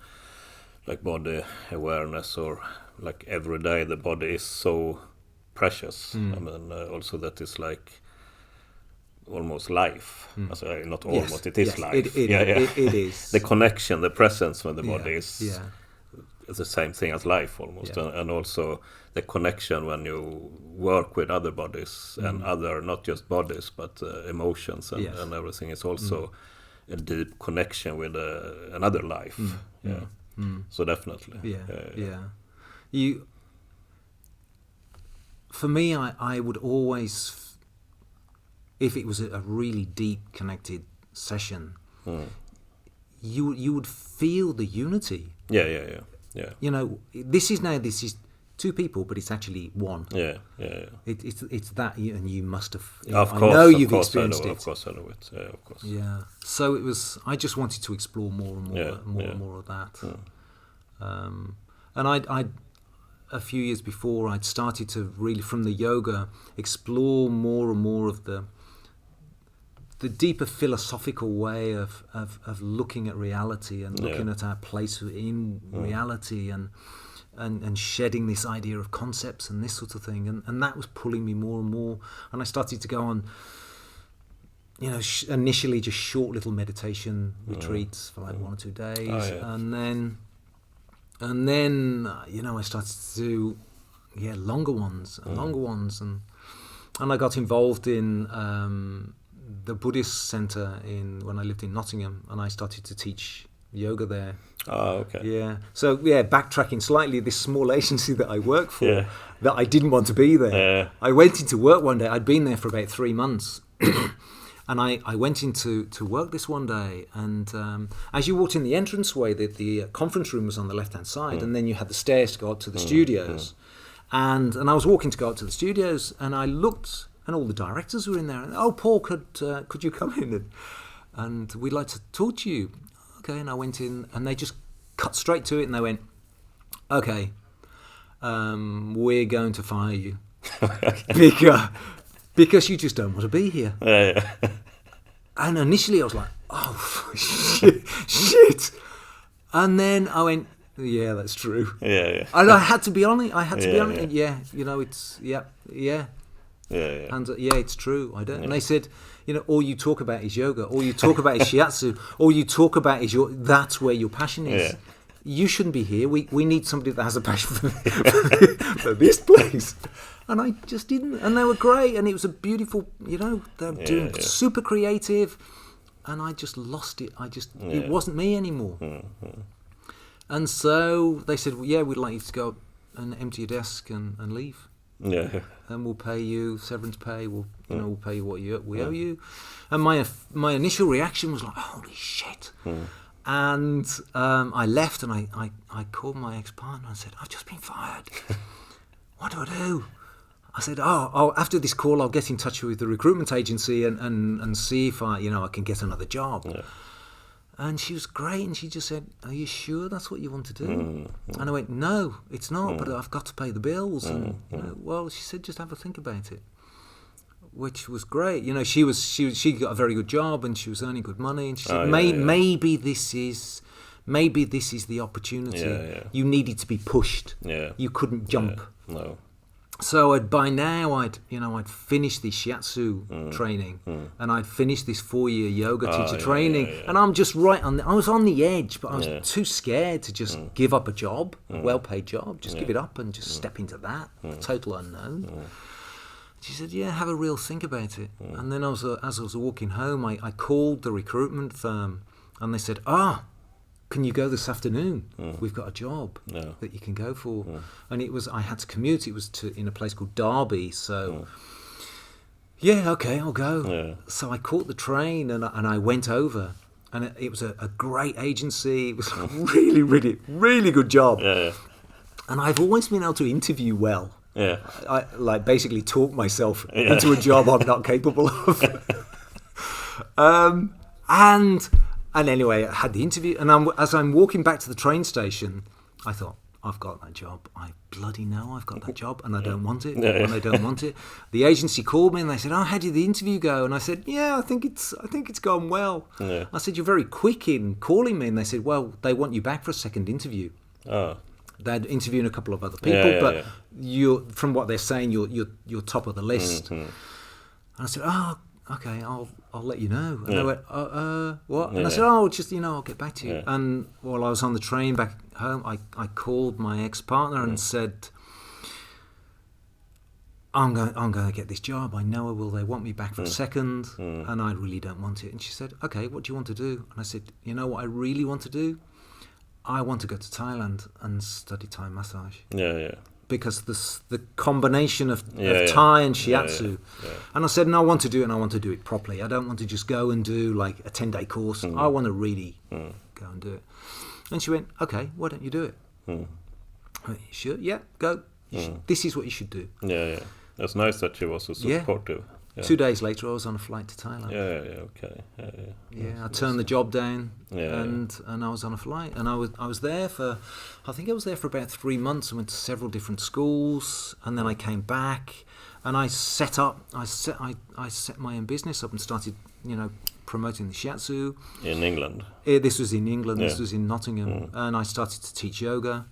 like body awareness, or like every day the body is so precious. I mean, also that is like almost life. Not almost, it is life. It is. The connection, the presence with the body is the same thing as life almost. And also the connection when you work with other bodies and other, not just bodies, but emotions and everything is also a deep connection with another life. So definitely. For me, I would always, if it was a really deep connected session, you would feel the unity. This is two people, but it's actually one. It's that, and you must have. I know you've experienced it. Of course, I know it. Of course. So it was. I just wanted to explore more and more of that. And I a few years before, I'd started to really, from the yoga, explore more and more of the deeper philosophical way of looking at reality and looking at our place in reality and shedding this idea of concepts and this sort of thing. And that was pulling me more and more. And I started to go on, initially just short little meditation retreats for like 1 or 2 days. And then I started to do longer ones. And I got involved in the Buddhist center when I lived in Nottingham, and I started to teach yoga there. So backtracking slightly, this small agency that I work for, that I didn't want to be there. I went into work one day. I'd been there for about 3 months. And I went into work this one day, and as you walked in the entranceway, the conference room was on the left-hand side, and then you had the stairs to go up to the studios. And I was walking to go up to the studios, and I looked, and all the directors were in there. And, Paul, could you come in? And we'd like to talk to you. Okay, and I went in, and they just cut straight to it, and they went, okay, we're going to fire you. Because you just don't want to be here. And initially I was like, oh, shit. And then I went, yeah, that's true. And I had to be on it. And it's true. I don't. And they said, all you talk about is yoga. All you talk about is shiatsu. All you talk about is that's where your passion is. You shouldn't be here. We need somebody that has a passion for this place. And I just didn't. And they were great. And it was a beautiful, they're doing super creative. And I just lost it. It wasn't me anymore. And so they said, we'd like you to go and empty your desk and leave. And we'll pay you severance pay. We'll pay you what we owe you. And my initial reaction was like, holy shit. And I left, and I called my ex-partner and said, I've just been fired. What do I do? I said, after this call, I'll get in touch with the recruitment agency and see if I can get another job. And she was great, and she just said, are you sure that's what you want to do? And I went, no, it's not, but I've got to pay the bills. And well, she said, just have a think about it, which was great. She got a very good job, and she was earning good money, and she said, maybe this is the opportunity. You needed to be pushed. You couldn't jump. No. So by now I'd finished the shiatsu training, and I'd finished this 4-year yoga teacher training, and I'm just I was on the edge, but I was too scared to just give up a job, a well-paid job, just give it up and just step into that, a total unknown. She said, have a real think about it. And then as I was walking home, I called the recruitment firm, and they said, can you go this afternoon? We've got a job that you can go for. And I had to commute. It was in a place called Derby. So, yeah, okay, I'll go. Yeah. So I caught the train and I went over. And it was a great agency. It was a really, really, really good job. Yeah. And I've always been able to interview well. Yeah. I basically talk myself into a job I'm not capable of. And anyway, I had the interview, and as I'm walking back to the train station, I thought, I've got that job. I bloody know I've got that job, and I don't want it. And I don't want it. The agency called me and they said, "Oh, how did the interview go?" And I said, "Yeah, I think it's gone well." Yeah. I said, "You're very quick in calling me," and they said, "Well, they want you back for a second interview." Oh. They'd interviewed a couple of other people, but you're, from what they're saying, you're top of the list. Mm-hmm. And I said, "Oh, okay, I'll let you know." And they went, what? And I said, "Oh, just, I'll get back to you." And while I was on the train back home, I called my ex-partner and said, I'm going to get this job. I know I will. They want me back for a second, and I really don't want it. And she said, "Okay, what do you want to do?" And I said, "You know what I really want to do? I want to go to Thailand and study Thai massage." Yeah. Because the combination of Thai and Shiatsu. Yeah. And I said, "No, I want to do it, and I want to do it properly. I don't want to just go and do like a 10-day course. I want to really go and do it." And she went, "Okay, why don't you do it?" I went, "Sure, yeah, go. This is what you should do." Yeah. That's nice that she was so supportive. Yeah. 2 days later, I was on a flight to Thailand. Okay. Yeah, I turned the job down, and I was on a flight, and I was there for, I think I was there for about 3 months. I went to several different schools, and then I came back, and I set my own business up and started, promoting the shiatsu. In England? This was in England. This was in Nottingham, and I started to teach yoga.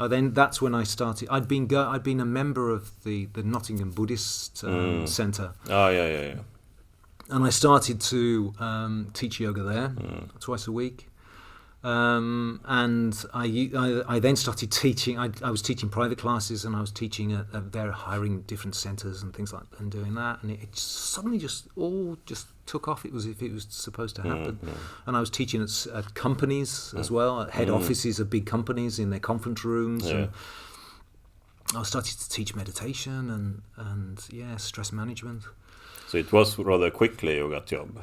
Then that's when I started. I'd been a member of the Nottingham Buddhist Centre. Oh yeah. And I started to teach yoga there twice a week. And I then started teaching. I was teaching private classes, and I was teaching they're hiring different centres and things like that, and doing that. And it suddenly just took off. It was if it was supposed to happen. And I was teaching at companies as well, at head offices of big companies in their conference rooms. And I started to teach meditation and stress management. So it was rather quickly you got job.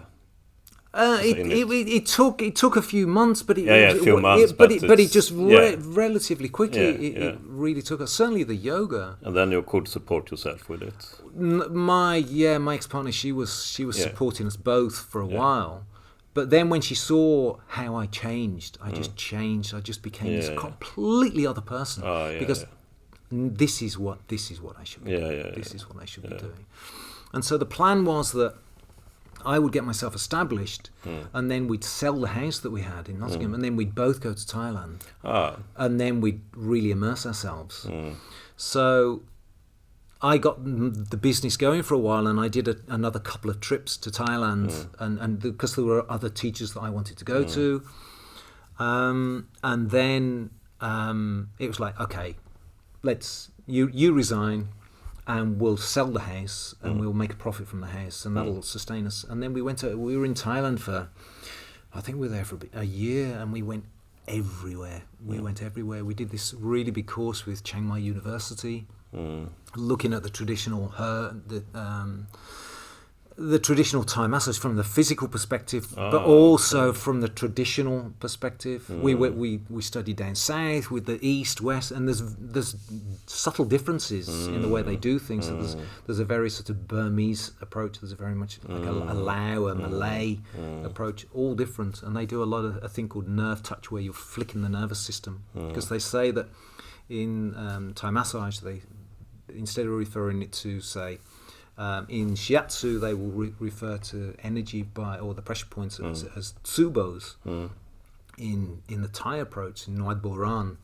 It took a few months, but it just relatively quickly. It really took us. Certainly the yoga. And then you could support yourself with it. My ex-partner, she was supporting us both for a while, but then when she saw how I changed, I just changed. I just became this completely other person because this is what I should be doing. This is what I should be doing. And so the plan was that I would get myself established, and then we'd sell the house that we had in Nottingham, and then we'd both go to Thailand, and then we'd really immerse ourselves. So I got the business going for a while, and I did another couple of trips to Thailand, and because there were other teachers that I wanted to go to, and then it was like, okay, you resign, and we'll sell the house, and we'll make a profit from the house, and that'll sustain us. And then we were in Thailand for, I think we were there for a year, and we went everywhere. We did this really big course with Chiang Mai University, looking at the traditional Thai massage from the physical perspective, but also from the traditional perspective. We studied down south with the east, west, and there's subtle differences in the way they do things. So there's a very sort of Burmese approach. There's a very much like a Lao, a Malay approach, all different. And they do a lot of a thing called nerve touch, where you're flicking the nervous system, because they say that in Thai massage, they, instead of referring it to, say, in shiatsu, they will refer to energy or the pressure points as tsubos. In the Thai approach, in Nuad Boran,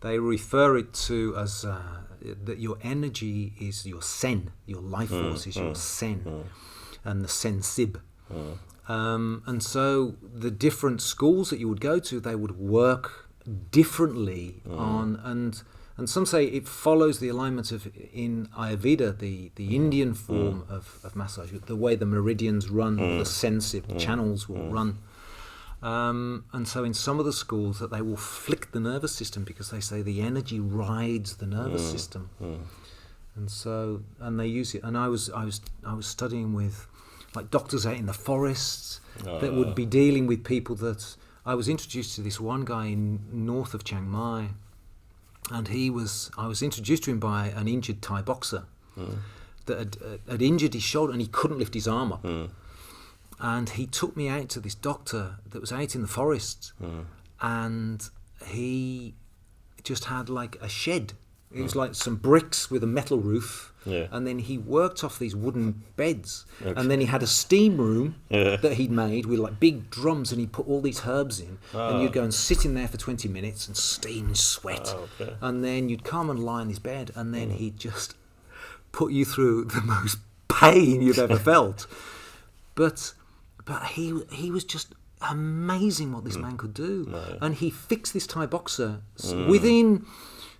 they refer it to as that your energy is your sen, your life force is your sen, and the sen sib. And so the different schools that you would go to, they would work differently on, and some say it follows the alignment of, in Ayurveda, the Indian form of massage, the way the meridians run, the sensitive channels will run. And so in some of the schools that they will flick the nervous system because they say the energy rides the nervous system. And so, and they use it. And I was studying with like doctors out in the forests that would be dealing with people that I was introduced to this one guy in north of Chiang Mai, and I was introduced to him by an injured Thai boxer that had injured his shoulder and he couldn't lift his arm up. And he took me out to this doctor that was out in the forest, and he just had like a shed. It was like some bricks with a metal roof, and then he worked off these wooden beds, and then he had a steam room that he'd made with like big drums, and he put all these herbs in, and you'd go and sit in there for 20 minutes and steam and sweat, and then you'd come and lie in his bed, and then he'd just put you through the most pain you've ever felt. But he was just amazing what this man could do, and he fixed this Thai boxer within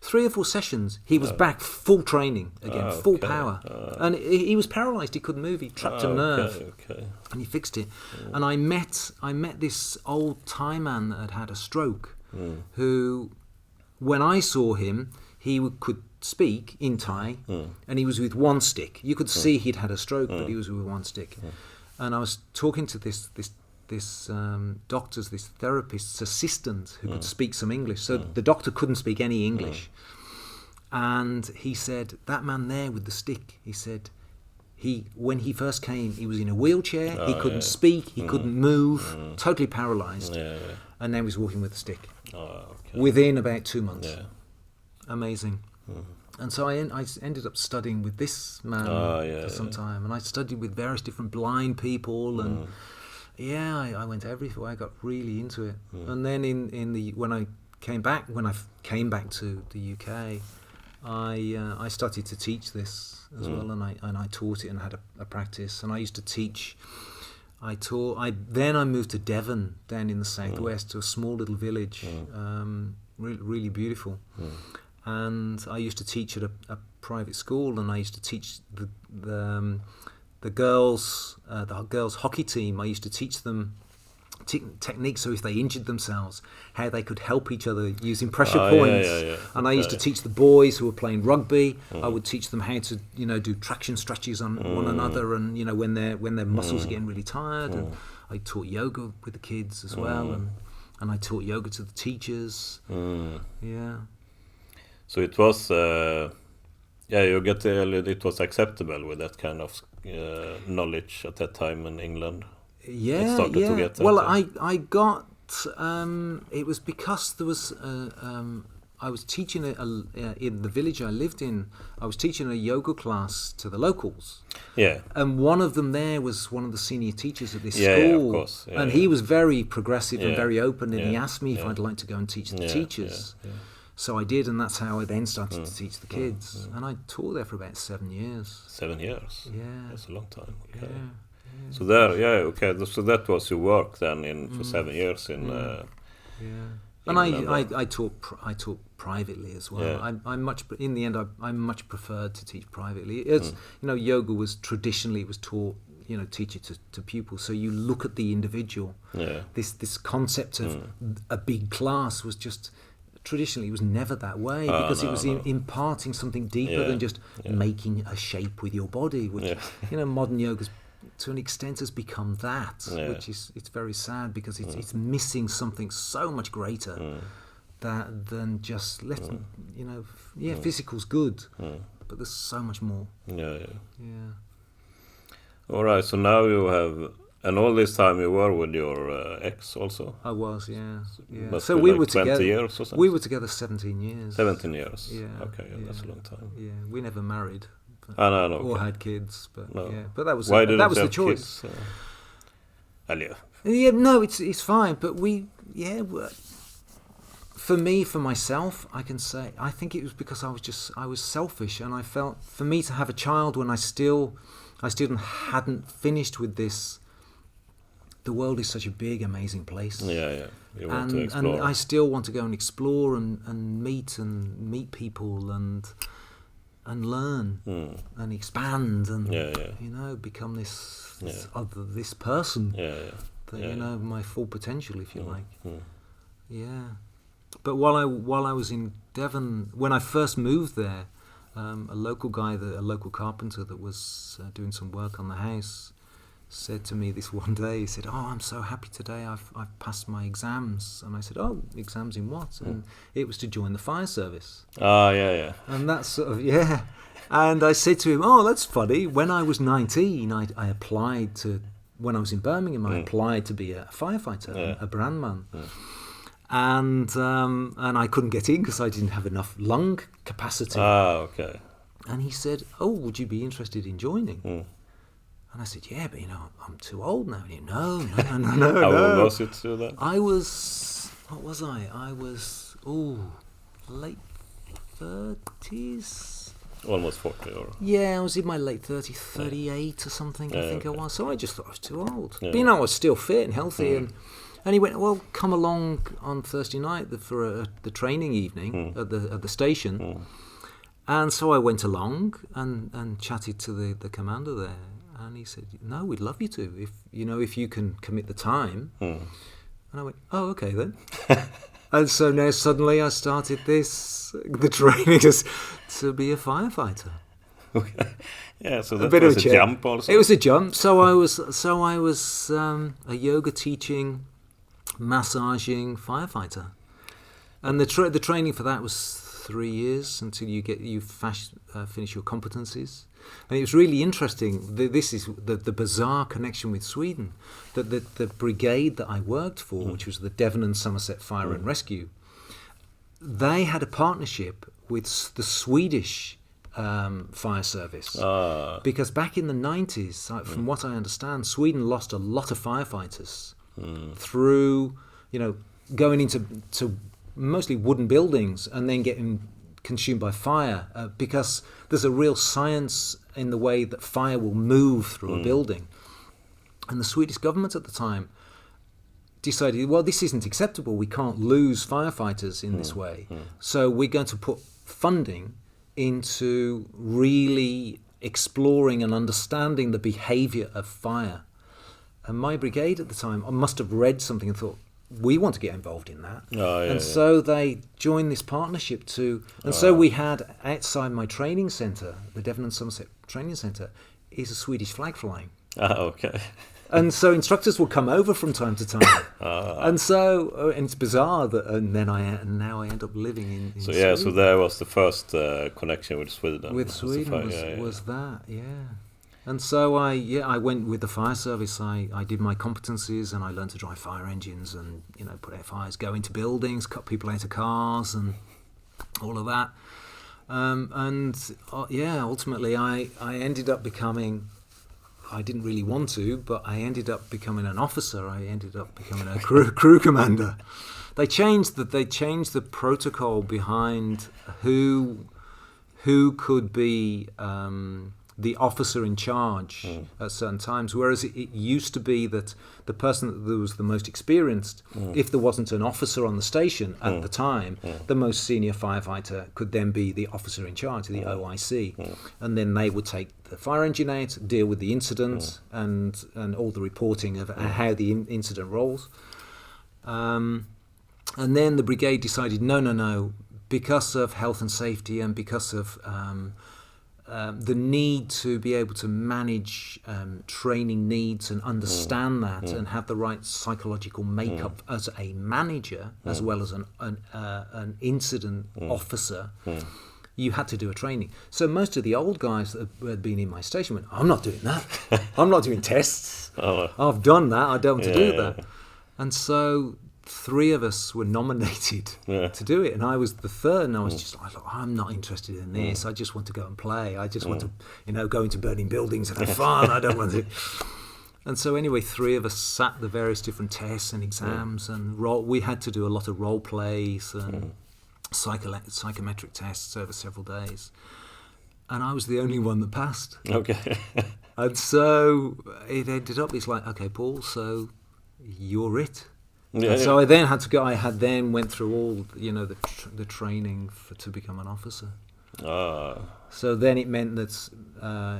3 or 4 sessions. He was back full training again, full power, and he was paralysed. He couldn't move. He trapped a nerve, and he fixed it. And I met this old Thai man that had a stroke, who, when I saw him, he could speak in Thai, and he was with one stick. You could see he'd had a stroke, but he was with one stick. And I was talking to this doctor's, this therapist's assistant who could speak some English. So the doctor couldn't speak any English. And he said, that man there with the stick, he said, when he first came, he was in a wheelchair, he couldn't speak, he couldn't move, totally paralysed. And now he's walking with a stick. Within about 2 months. Amazing. And so I ended up studying with this man for some time. And I studied with various different blind people, and I went everywhere. I got really into it. And then when I came back to the UK, I started to teach this as well, and I taught it and had a practice. And I used to teach. Then I moved to Devon, down in the southwest, to a small little village, really beautiful. And I used to teach at a private school, and I used to teach the girls hockey team. I used to teach them techniques, so if they injured themselves, how they could help each other using pressure points. And I used to teach the boys who were playing rugby. I would teach them how to do traction stretches on one another, and when their muscles are getting really tired. And I taught yoga with the kids as well, and I taught yoga to the teachers. So it was, it was acceptable with that kind of knowledge at that time in England. To get that. Well, I got, it was because there was, I was teaching in the village I lived in, I was teaching a yoga class to the locals. And one of them there was one of the senior teachers at this school. Of course. And he was very progressive and very open, and he asked me if I'd like to go and teach the teachers. So I did, and that's how I then started to teach the kids. And I taught there for about 7 years. 7 years? Yeah. That's a long time. Okay. So there, so that was your work then for 7 years in. And I taught privately as well. I'm much in the end. I much preferred to teach privately. It's yoga was traditionally taught teach it to pupils. So you look at the individual. This concept of a big class was just. Traditionally, it was never that way, because it was imparting something deeper than just making a shape with your body, which modern yoga to an extent has become that, which it's very sad, because it's missing something so much greater than just physical's good, but there's so much more. All right, so now you have. And all this time you were with your ex also? I was, yeah. So we were 20 together. Years or something? We were together 17 years. 17 years? Yeah. Okay, that's a long time. Yeah, we never married. Or had kids, but but that was Why that was the choice. It's fine, but for myself, I can say I think it was because I was selfish, and I felt for me to have a child when I still hadn't finished with this. The world is such a big, amazing place. You want to explore. And I still want to go and explore and meet people and learn and expand and become this person my full potential, if you like. Mm. Yeah. But while I was in Devon, when I first moved there, a local carpenter that was doing some work on the house said to me this one day, he said, "Oh, I'm so happy today, I've passed my exams." And I said, "Oh, exams in what?" And it was to join the fire service. Yeah. And that's sort of, yeah. And I said to him, "Oh, that's funny. When I was 19, I applied to, when I was in Birmingham, I applied to be a firefighter, a brandman. And I couldn't get in because I didn't have enough lung capacity." Okay. And he said, "Oh, would you be interested in joining?" And I said, "Yeah, but I'm too old now." And he, no. How old was it to that? I was late 30s. Almost 40, or? Yeah, I was in my late 30s, 38 or something, I think I was. So I just thought I was too old. Yeah. But I was still fit and healthy. And he went, "Well, come along on Thursday night for the training evening at the station." And so I went along and chatted to the commander there. And he said, "No, we'd love you to, if you can commit the time." And I went, "Oh, okay then." And so now suddenly I started the training to be a firefighter. Okay. Yeah, so that bit was of a jump also. It was a jump. So I was a yoga teaching, massaging firefighter, and the training for that was 3 years until you finish your competencies. And it was really interesting. This is the bizarre connection with Sweden. That the brigade that I worked for, which was the Devon and Somerset Fire and Rescue, they had a partnership with the Swedish fire service. Because back in the 90s, from what I understand, Sweden lost a lot of firefighters through, going into mostly wooden buildings and then getting consumed by fire, because there's a real science in the way that fire will move through a building. And the Swedish government at the time decided, well, this isn't acceptable. We can't lose firefighters in this way. So we're going to put funding into really exploring and understanding the behaviour of fire. And my brigade at the time, I must have read something and thought, we want to get involved in that. So they joined this partnership so we had, outside my training centre, the Devon and Somerset Training Centre, is a Swedish flag flying. Okay. And so instructors would come over from time to time. And it's bizarre that, and now I end up living in so Sweden. So there was the first connection with Sweden. With Sweden was that, yeah. And so I went with the fire service. I did my competencies and I learned to drive fire engines and put out fires, go into buildings, cut people out of cars, and all of that. Ultimately I ended up becoming. I didn't really want to, but I ended up becoming an officer. I ended up becoming a crew commander. They changed the protocol behind who could be the officer in charge at certain times, whereas it used to be that the person that was the most experienced, if there wasn't an officer on the station at the time, the most senior firefighter could then be the officer in charge, the OIC, and then they would take the fire engine out, deal with the incident and all the reporting of how the incident rolls. And then the brigade decided, no, because of health and safety and because of the need to be able to manage training needs and understand that and have the right psychological makeup as a manager as well as an incident officer, you had to do a training. So most of the old guys that had been in my station went, "I'm not doing that. I'm not doing tests. I've done that. I don't want to do that." And so 3 of us were nominated to do it, and I was the third, and I was just like, I'm not interested in this. I just want to go and play. I just want to, go into burning buildings and have fun. I don't want to. And so anyway, 3 of us sat the various different tests and exams, and we had to do a lot of role plays and psychometric tests over several days. And I was the only one that passed. Okay. And so it ended up, it's like, okay, Paul, so you're it. So I then had to go. I had then went through all the training to become an officer. So then it meant that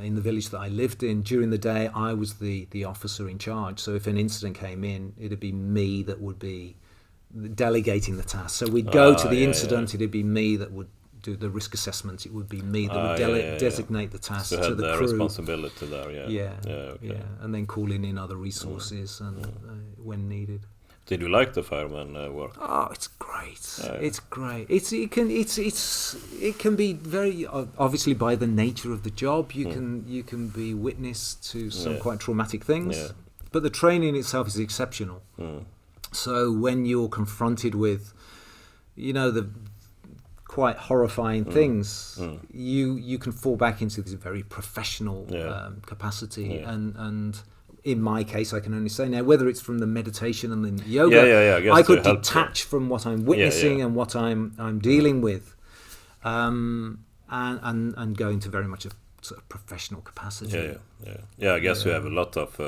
in the village that I lived in, during the day, I was the officer in charge. So if an incident came in, it'd be me that would be delegating the task. So we'd go to the incident, it'd be me that would do the risk assessment. It would be me that would designate the task to the crew. Responsibility there, and then calling in other resources and when needed. Did you like the fireman work? Oh, it's great! It's great. It can be very obviously by the nature of the job. You can be witness to some quite traumatic things, but the training itself is exceptional. So when you're confronted with, the quite horrifying things, you can fall back into this very professional capacity and in my case, I can only say now, whether it's from the meditation and the yoga, I could detach from what I'm witnessing and what I'm dealing with, and go into very much a sort of professional capacity. I guess you have a lot of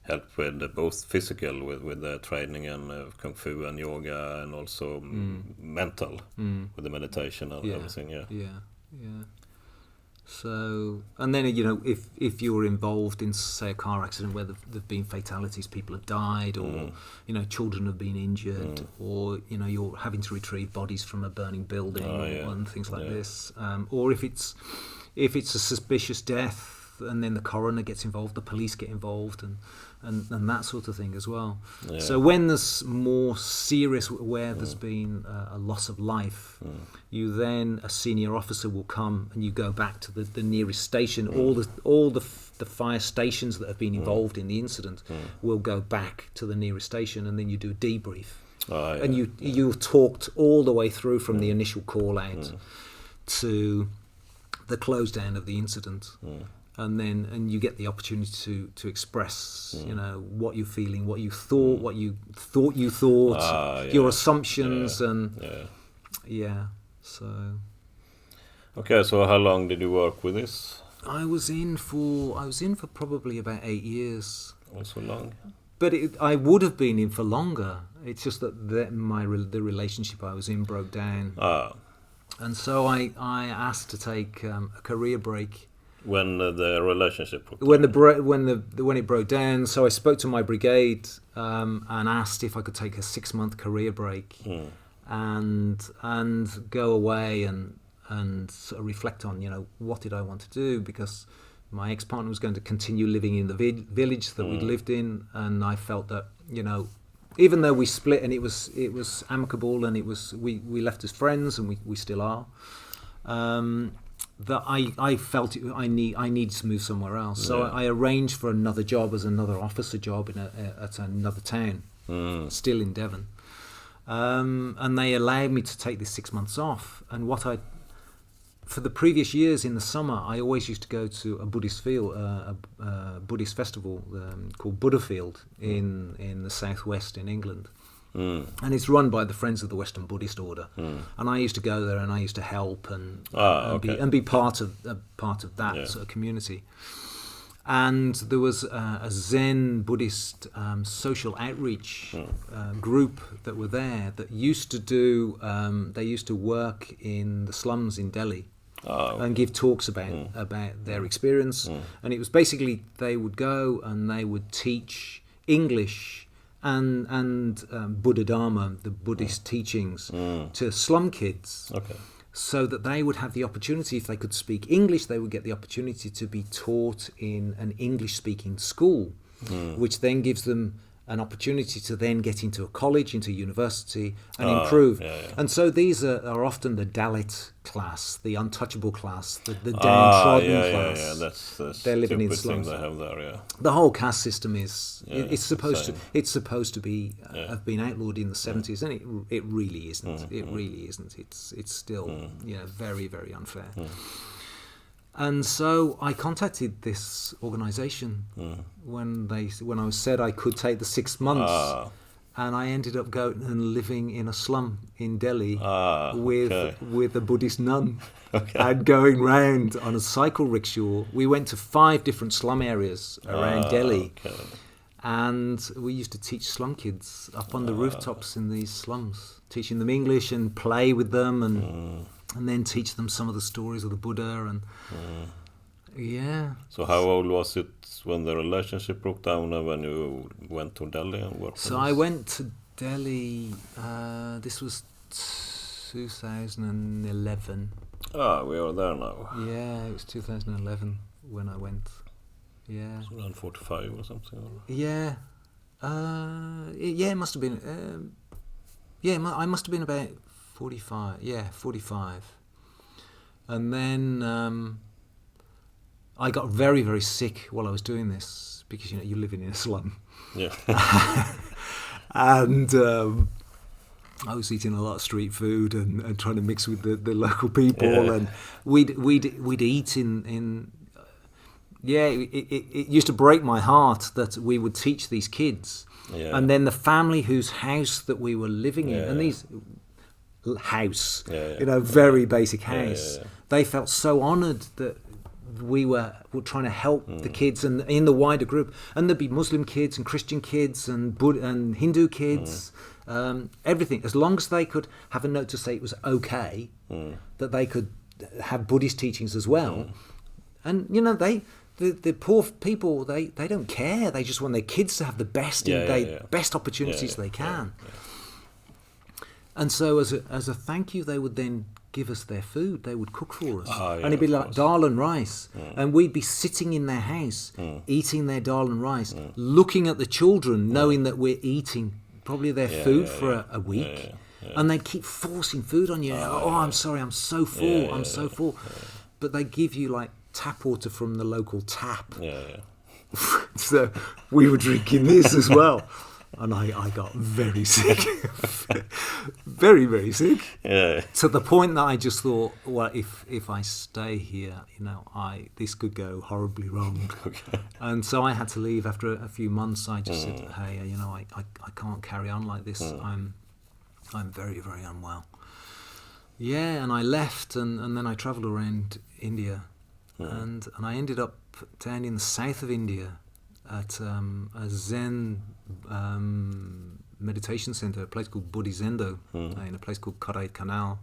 help with both physical with the training and kung fu and yoga, and also mental with the meditation and everything. So, and then if you're involved in, say, a car accident where there've been fatalities, people have died, or children have been injured, or you're having to retrieve bodies from a burning building and things like this, or if it's a suspicious death, and then the coroner gets involved, the police get involved, and that sort of thing as well. So when there's more serious, where there's been a loss of life, you then, a senior officer will come and you go back to the nearest station. All the fire stations that have been involved in the incident will go back to the nearest station, and then you do a debrief. And you've talked all the way through from the initial call out to the close down of the incident. And you get the opportunity to express, what you're feeling, what you thought, your assumptions, So. Okay, so how long did you work with this? I was in for probably about 8 years. Also long. But I would have been in for longer. It's just that the relationship I was in broke down. And so I asked to take a career break. When the relationship broke down? When it broke down, so I spoke to my brigade and asked if I could take a 6-month career break and go away and sort of reflect on what did I want to do, because my ex-partner was going to continue living in the village that we'd lived in, and I felt that even though we split and it was amicable and we left as friends, and we still are. That I felt I needed to move somewhere else. So I arranged for another job as another officer job at another town, still in Devon. And they allowed me to take this 6 months off. And for the previous years in the summer, I always used to go to a Buddhist Buddhist festival called Buddhafield in the southwest in England. And it's run by the Friends of the Western Buddhist Order, and I used to go there and I used to help and be part of that sort of community. And there was a Zen Buddhist social outreach group that were there that used to do. They used to work in the slums in Delhi and give talks about their experience. And it was basically they would go and they would teach English and Buddha Dharma, the Buddhist teachings, to slum kids, so that they would have the opportunity, if they could speak English, they would get the opportunity to be taught in an English-speaking school, which then gives them an opportunity to then get into a college, into university, and improve. And so these are often the Dalit class, the untouchable class, the downtrodden class. That's they're living in slums. They have there, The whole caste system is it's supposed to be have been outlawed in the 70s, and it really isn't. It really isn't. It's still very, very unfair. And so I contacted this organisation when I was said I could take the 6 months, and I ended up going and living in a slum in Delhi with a Buddhist nun, and going round on a cycle rickshaw. We went to 5 different slum areas around Delhi, and we used to teach slum kids up on the rooftops in these slums, teaching them English and play with them and and then teach them some of the stories of the Buddha. And yeah. So how old was it when the relationship broke down and when you went to Delhi and worked? So I went to Delhi, this was 2011. We are there now. Yeah, it was 2011 when I went. Yeah. So around 45 or something? Or? Yeah. It must have been... I must have been about 45. Yeah, 45. And then I got very, very sick while I was doing this because, you're living in a slum. Yeah. And I was eating a lot of street food and trying to mix with the local people, and we'd eat in it used to break my heart that we would teach these kids, and then the family whose house that we were living in, and these house, very basic house, they felt so honoured that we were trying to help the kids and in the wider group, and there'd be Muslim kids and Christian kids and and Hindu kids, everything, as long as they could have a note to say it was okay that they could have Buddhist teachings as well. And the poor people, they don't care, they just want their kids to have the best best opportunities they can. And so as a thank you, they would then give us their food. They would cook for us, and it'd be like dal and rice, and we'd be sitting in their house eating their dal and rice, looking at the children, knowing that we're eating probably their food for a week, and they'd keep forcing food on you. I'm sorry, I'm so full, I'm so full, but they give you like tap water from the local tap. So we were drinking this as well. And I got very sick, very, very sick. To the point that I just thought, well, if I stay here, this could go horribly wrong. And so I had to leave after a few months. I just said, hey, I can't carry on like this. I'm very, very unwell. Yeah, and I left, and then I travelled around India, and I ended up down in the south of India at a Zen meditation centre, a place called Bodhizendo, in a place called Cartwright Canal.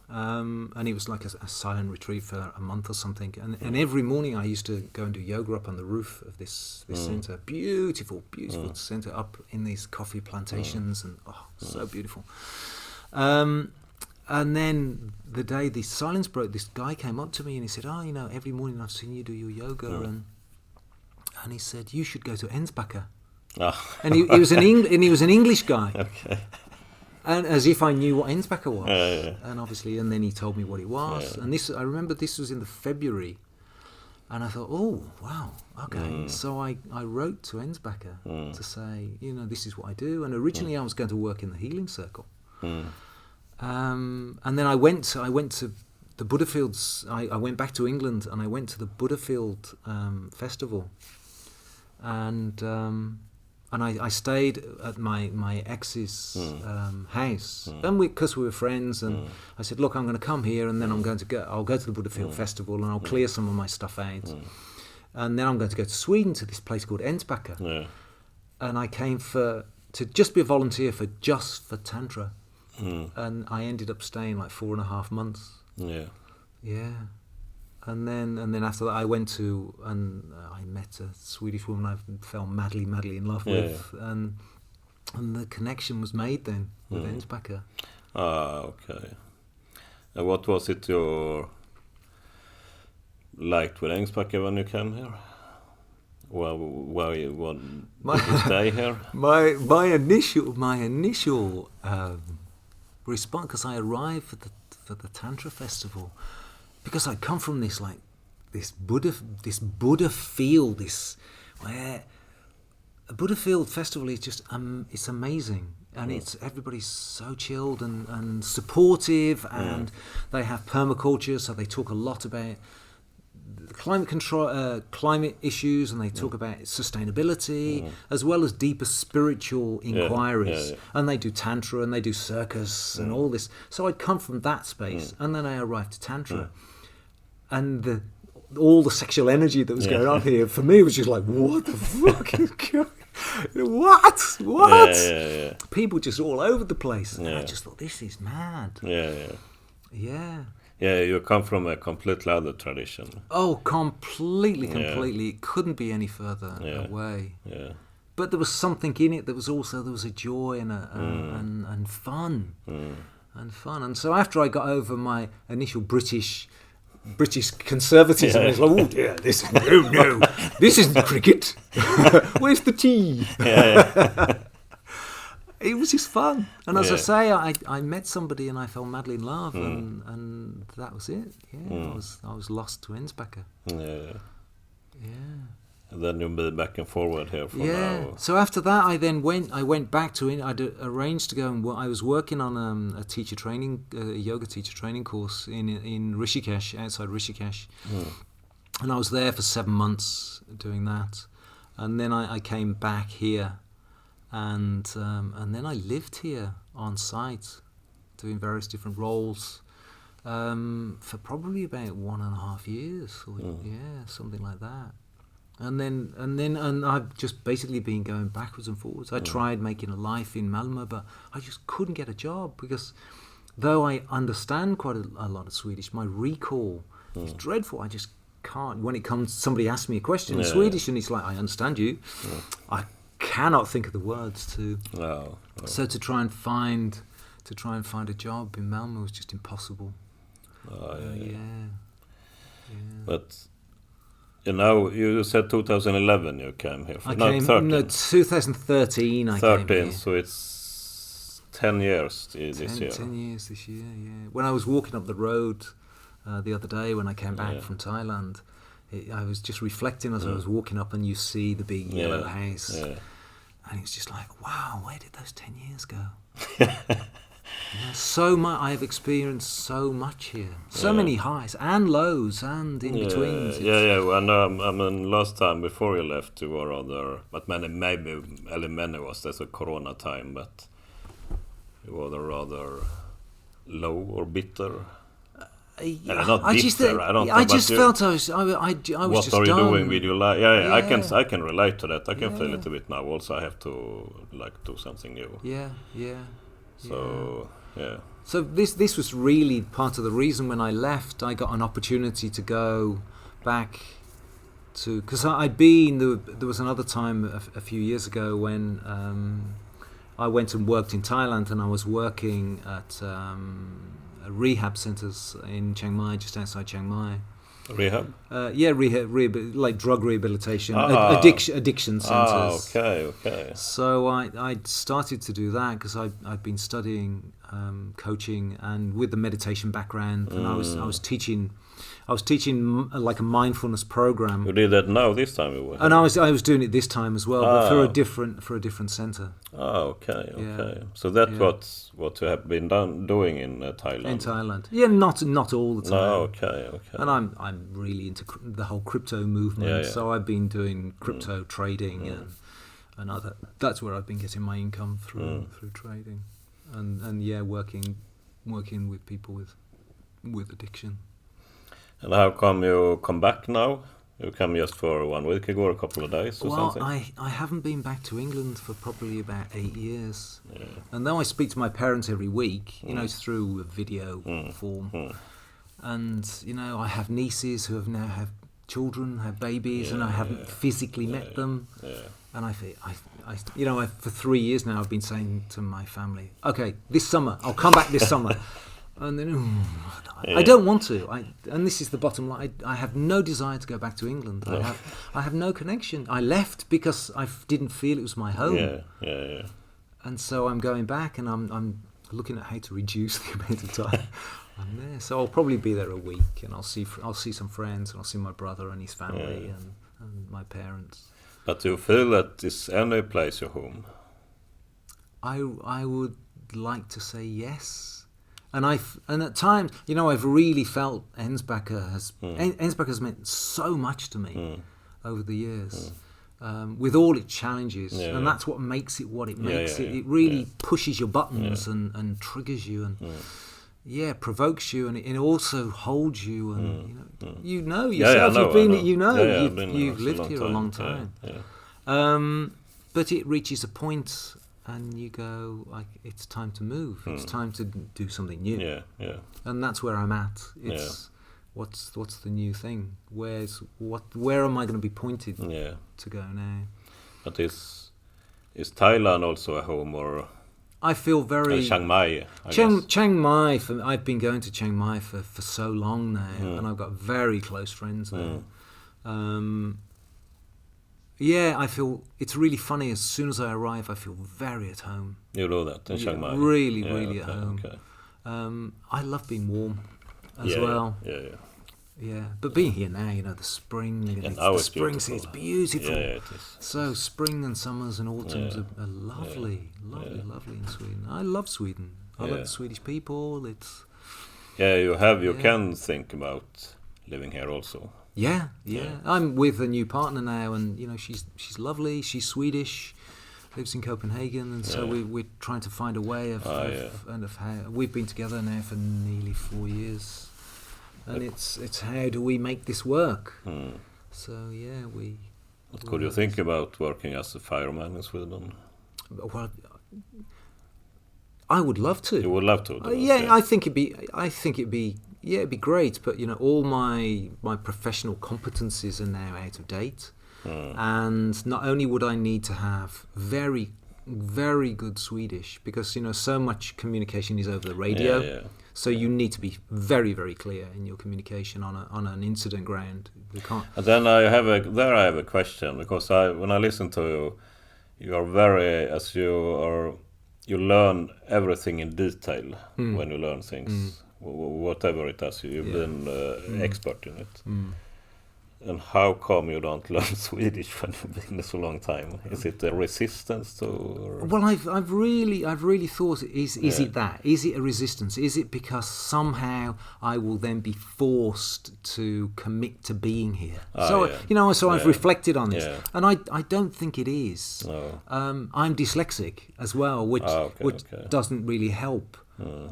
And it was like a silent retreat for a month or something. And every morning I used to go and do yoga up on the roof of this centre. Beautiful, beautiful centre up in these coffee plantations, and so beautiful. And then the day the silence broke, this guy came up to me and he said, every morning I've seen you do your yoga, and he said, you should go to Ensbacher. And he was an English guy. Okay. And as if I knew what Ensbacher was. And obviously, and then he told me what it was. And I remember this was in the February. And I thought, oh, wow, okay. So I wrote to Ensbacher to say, this is what I do. And originally I was going to work in the healing circle. And then I went to the Buddhafields. I went back to England and I went to the Buddhafield festival. And I stayed at my ex's house, and because we were friends, and I said, look, I'm going to come here, and then I'll go to the Buddhafield festival, and I'll clear some of my stuff out, and then I'm going to go to Sweden to this place called Ensbacher, and I came to just be a volunteer for Tantra, and I ended up staying like 4.5 months. And then after that, I went to, and I met a Swedish woman I fell madly in love with, and the connection was made then with Ensbacher. Okay. And what was it you liked with Ensbacher when you came here? Well, did you stay here? My initial response, because I arrived for the Tantra festival. Because I'd come from this Buddha field, where a Buddha field festival is just it's amazing, and everybody's so chilled and supportive, and they have permaculture, so they talk a lot about climate control, climate issues, and they talk about sustainability as well as deeper spiritual inquiries. And they do Tantra and they do circus and all this. So I'd come from that space, and then I arrived to Tantra. And all the sexual energy that was going on here, for me, was just like, what the fuck is going on? What? People just all over the place. And I just thought, this is mad. Yeah. Yeah, you come from a completely other tradition. Oh, completely. It couldn't be any further away. Yeah. But there was something in it. There was a joy and fun. And fun. And so after I got over my initial British conservatism, it's like, oh dear, this isn't cricket. Where's the tea? It was just fun. And as I say, I met somebody and I fell madly in love, and that was it. Yeah, I was lost to Ensbacher. Yeah. Yeah. And then you'll be back and forward here for now. So after that, I went back to it. I'd arranged to go and I was working on a yoga teacher training course in Rishikesh, outside Rishikesh, and I was there for 7 months doing that, and then I came back here, and then I lived here on site, doing various different roles, for probably about 1.5 years, or something like that. And I've just basically been going backwards and forwards. I tried making a life in Malmö, but I just couldn't get a job because, though I understand quite a lot of Swedish, my recall is dreadful. I just can't. When it comes, somebody asks me a question in Swedish, and it's like, I understand you. I cannot think of the words to. No. So to try and find a job in Malmö was just impossible. But. You know, you said 2011 you came here. 13. No, 2013 I came here. So it's 10 years this year. 10 years this year, yeah. When I was walking up the road the other day when I came back from Thailand, I was just reflecting as I was walking up, and you see the big yellow house. Yeah. And it's just like, wow, where did those 10 years go? So much. I've experienced so much here. So many highs and lows and in betweens. Well, I mean, last time before you left, you were rather, but many was there's a Corona time, but you were rather low or bitter. Not bitter. I just felt I was what just. What are you doing with your life? I can relate to that. I can feel it a bit now. Also, I have to do something new. So this was really part of the reason when I left. I got an opportunity to go back to, because there was another time a few years ago when I went and worked in Thailand, and I was working at rehab centres in Chiang Mai, just outside Chiang Mai. Rehab? Rehab, like drug rehabilitation, addiction centres. Okay. So I started to do that because I'd been studying coaching and with the meditation background, and I was teaching like a mindfulness program. You did that now this time, and I was doing it this time as well, but for a different centre. Okay. So that's what you have been doing in Thailand. In Thailand, not all the time. Okay. And I'm really into the whole crypto movement, so I've been doing crypto trading and other. That's where I've been getting my income through trading, and working with people with addiction. And how come you come back now? You come just for 1 week ago, or a couple of days or something? Well, I haven't been back to England for probably about 8 years. Yeah. And though I speak to my parents every week, it's through a video form. And, I have nieces who have now have children, have babies, and I haven't physically met them. Yeah. And I for 3 years now I've been saying to my family, okay, this summer, I'll come back this summer. And then I don't want to. And this is the bottom line. I have no desire to go back to England. I have no connection. I left because I didn't feel it was my home. Yeah. And so I'm going back, and I'm looking at how to reduce the amount of time I'm there. So I'll probably be there a week, and I'll see some friends, and I'll see my brother and his family and my parents. But do you feel that is any place your home? I would like to say yes. And at times, I've really felt Ensbacher has meant so much to me over the years, with all its challenges, and that's what makes it what it makes it. It really pushes your buttons and triggers you and provokes you, and it also holds you, and yourself. You've lived here a long time. But it reaches a point. and you go, it's time to move. It's time to do something new. Yeah, yeah. And that's where I'm at. It's what's the new thing? Where am I going to be pointed to go now? But is Thailand also a home, or I feel very Chiang Mai? Chiang Mai. I've been going to Chiang Mai for so long now, and I've got very close friends there. I feel it's really funny. As soon as I arrive, I feel very at home. You know that in Chiang Mai? Really at home. Okay. I love being warm as well. Yeah, but being here now, the spring, the spring season, it's beautiful. Yeah, it is. So spring and summers and autumns are lovely in Sweden. I love Sweden. I love the Swedish people. It's you can think about living here also. Yeah. I'm with a new partner now, and she's lovely. She's Swedish, lives in Copenhagen, and so we're trying to find a way of how we've been together now for nearly 4 years. And it's how do we make this work? So What could you think about working as a fireman in Sweden? Well, I would love to. You would love to? I think it'd be great. But all my professional competencies are now out of date, and not only would I need to have very, very good Swedish, because so much communication is over the radio. So you need to be very, very clear in your communication on an incident ground. We can't. And then I have a question, because when I listen to you, you are very, you learn everything in detail when you learn things, whatever it is. You've been expert in it. And how come you don't learn Swedish when you've been there so long time? Is it a resistance to? Well, I've really thought: is it that? Is it a resistance? Is it because somehow I will then be forced to commit to being here? I've reflected on this, and I don't think it is. No. I'm dyslexic as well, which doesn't really help.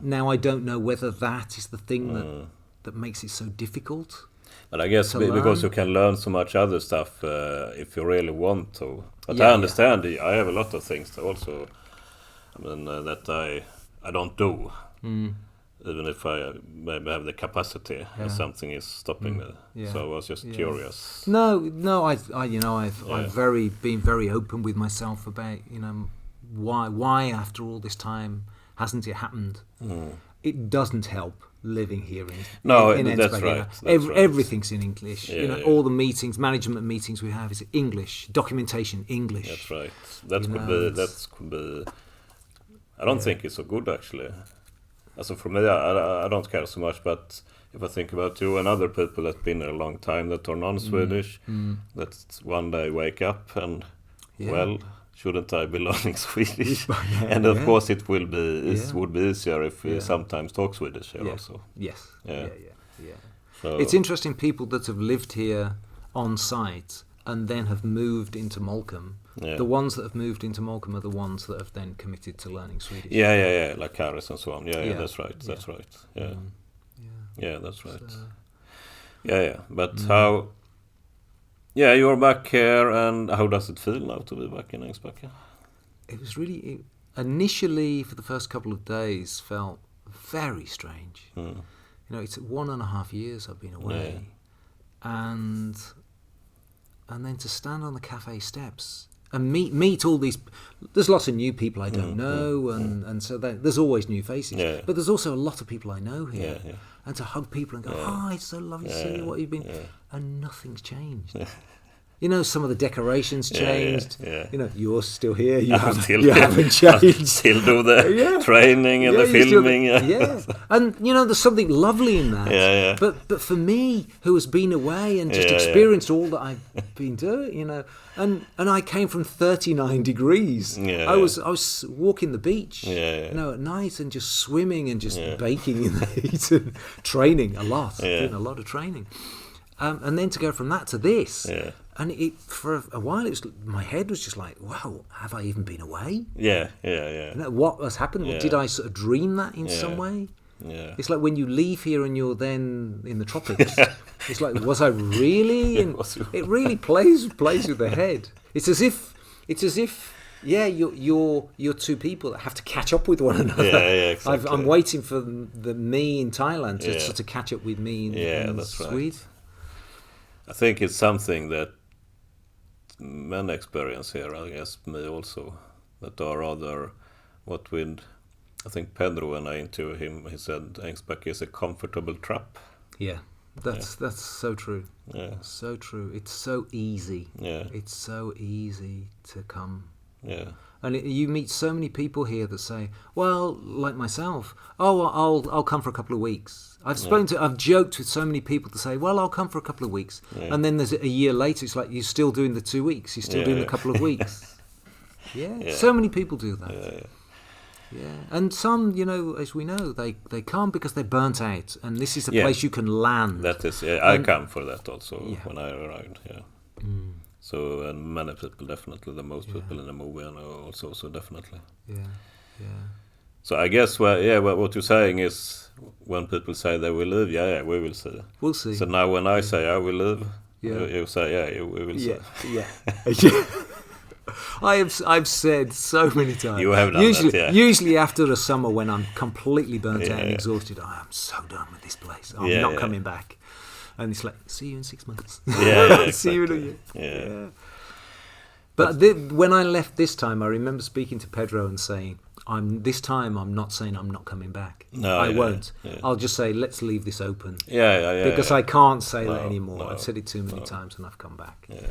Now I don't know whether that is the thing that makes it so difficult. But I guess because you can learn so much other stuff if you really want to. But I understand. I have a lot of things that also, that I don't do, even if I maybe have the capacity. And something is stopping me. Yeah. So I was just curious. No. I've been very open with myself about why after all this time hasn't it happened? It doesn't help living here in that's right. Everything's in English. All the meetings, management meetings we have is English, documentation English. That's right. That could be. I don't think it's so good actually. Also for me, I don't care so much. But if I think about you and other people that've been here a long time that are non-Swedish, that one day wake up and shouldn't I be learning Swedish? And of course it would be easier if we sometimes talk Swedish here also. Yes. Yeah. So it's interesting, people that have lived here on site and then have moved into Malcolm. The ones that have moved into Malcolm are the ones that have then committed to learning Swedish. Yeah, like Harris and so on. Yeah, that's right. That's right. Yeah, that's right. So, but how? Yeah, you're back here, and how does it feel now to be back in Ängsbacka? It was really, initially for the first couple of days, felt very strange. It's 1.5 years I've been away, and then to stand on the cafe steps and meet all these. There's lots of new people I don't know, and so there's always new faces. But there's also a lot of people I know here. And to hug people and go, it's so lovely to see you, what you've been... And nothing's changed. Some of the decorations changed. You're still here. You haven't changed. Still do the training and the filming. And, there's something lovely in that. But for me, who has been away and just experienced all that I've been doing, and I came from 39 degrees. I was walking the beach, at night and just swimming and just baking in the heat and training a lot, doing a lot of training. And then to go from that to this, and for a while, my head was just like, wow, have I even been away? What has happened? Did I sort of dream that in some way? It's like when you leave here and you're then in the tropics. It's like, was I really? And it really plays with the head. It's as if you're two people that have to catch up with one another. Yeah, exactly. I'm waiting for me in Thailand to catch up with me in that's Sweden. Right. I think it's something that men experience here, I guess me also, that are rather what with, I think Pedro, when I interviewed him, he said Ängsbacka is a comfortable trap. Yeah, that's so true. Yeah. So true. It's so easy. Yeah. It's so easy to come. Yeah. And you meet so many people here that say, well, like myself, I'll come for a couple of weeks. I've joked with so many people to say, well, I'll come for a couple of weeks. Yeah. And then there's a year later, it's like, you're still doing the 2 weeks. You're still doing a couple of weeks. Yeah. So many people do that. Yeah. And some, as we know, they come because they're burnt out. And this is a place you can land. That is, I come for that also when I arrived, So, and many people, definitely, the most people in the movie, and also, so definitely. Yeah. So I guess, what you're saying is, when people say they will leave, we will see. We'll see. So now when I say I will leave, you say, we will see. Yeah. I've said so many times. You have done usually after the summer when I'm completely burnt out and exhausted, I'm so done with this place. I'm not coming back. And it's like, see you in 6 months. Exactly. See you in a year. Yeah. But when I left this time, I remember speaking to Pedro and saying, this time I'm not saying I'm not coming back. No, I won't. Yeah. I'll just say, let's leave this open. Because I can't say that anymore. No, I've said it too many times and I've come back. Yeah.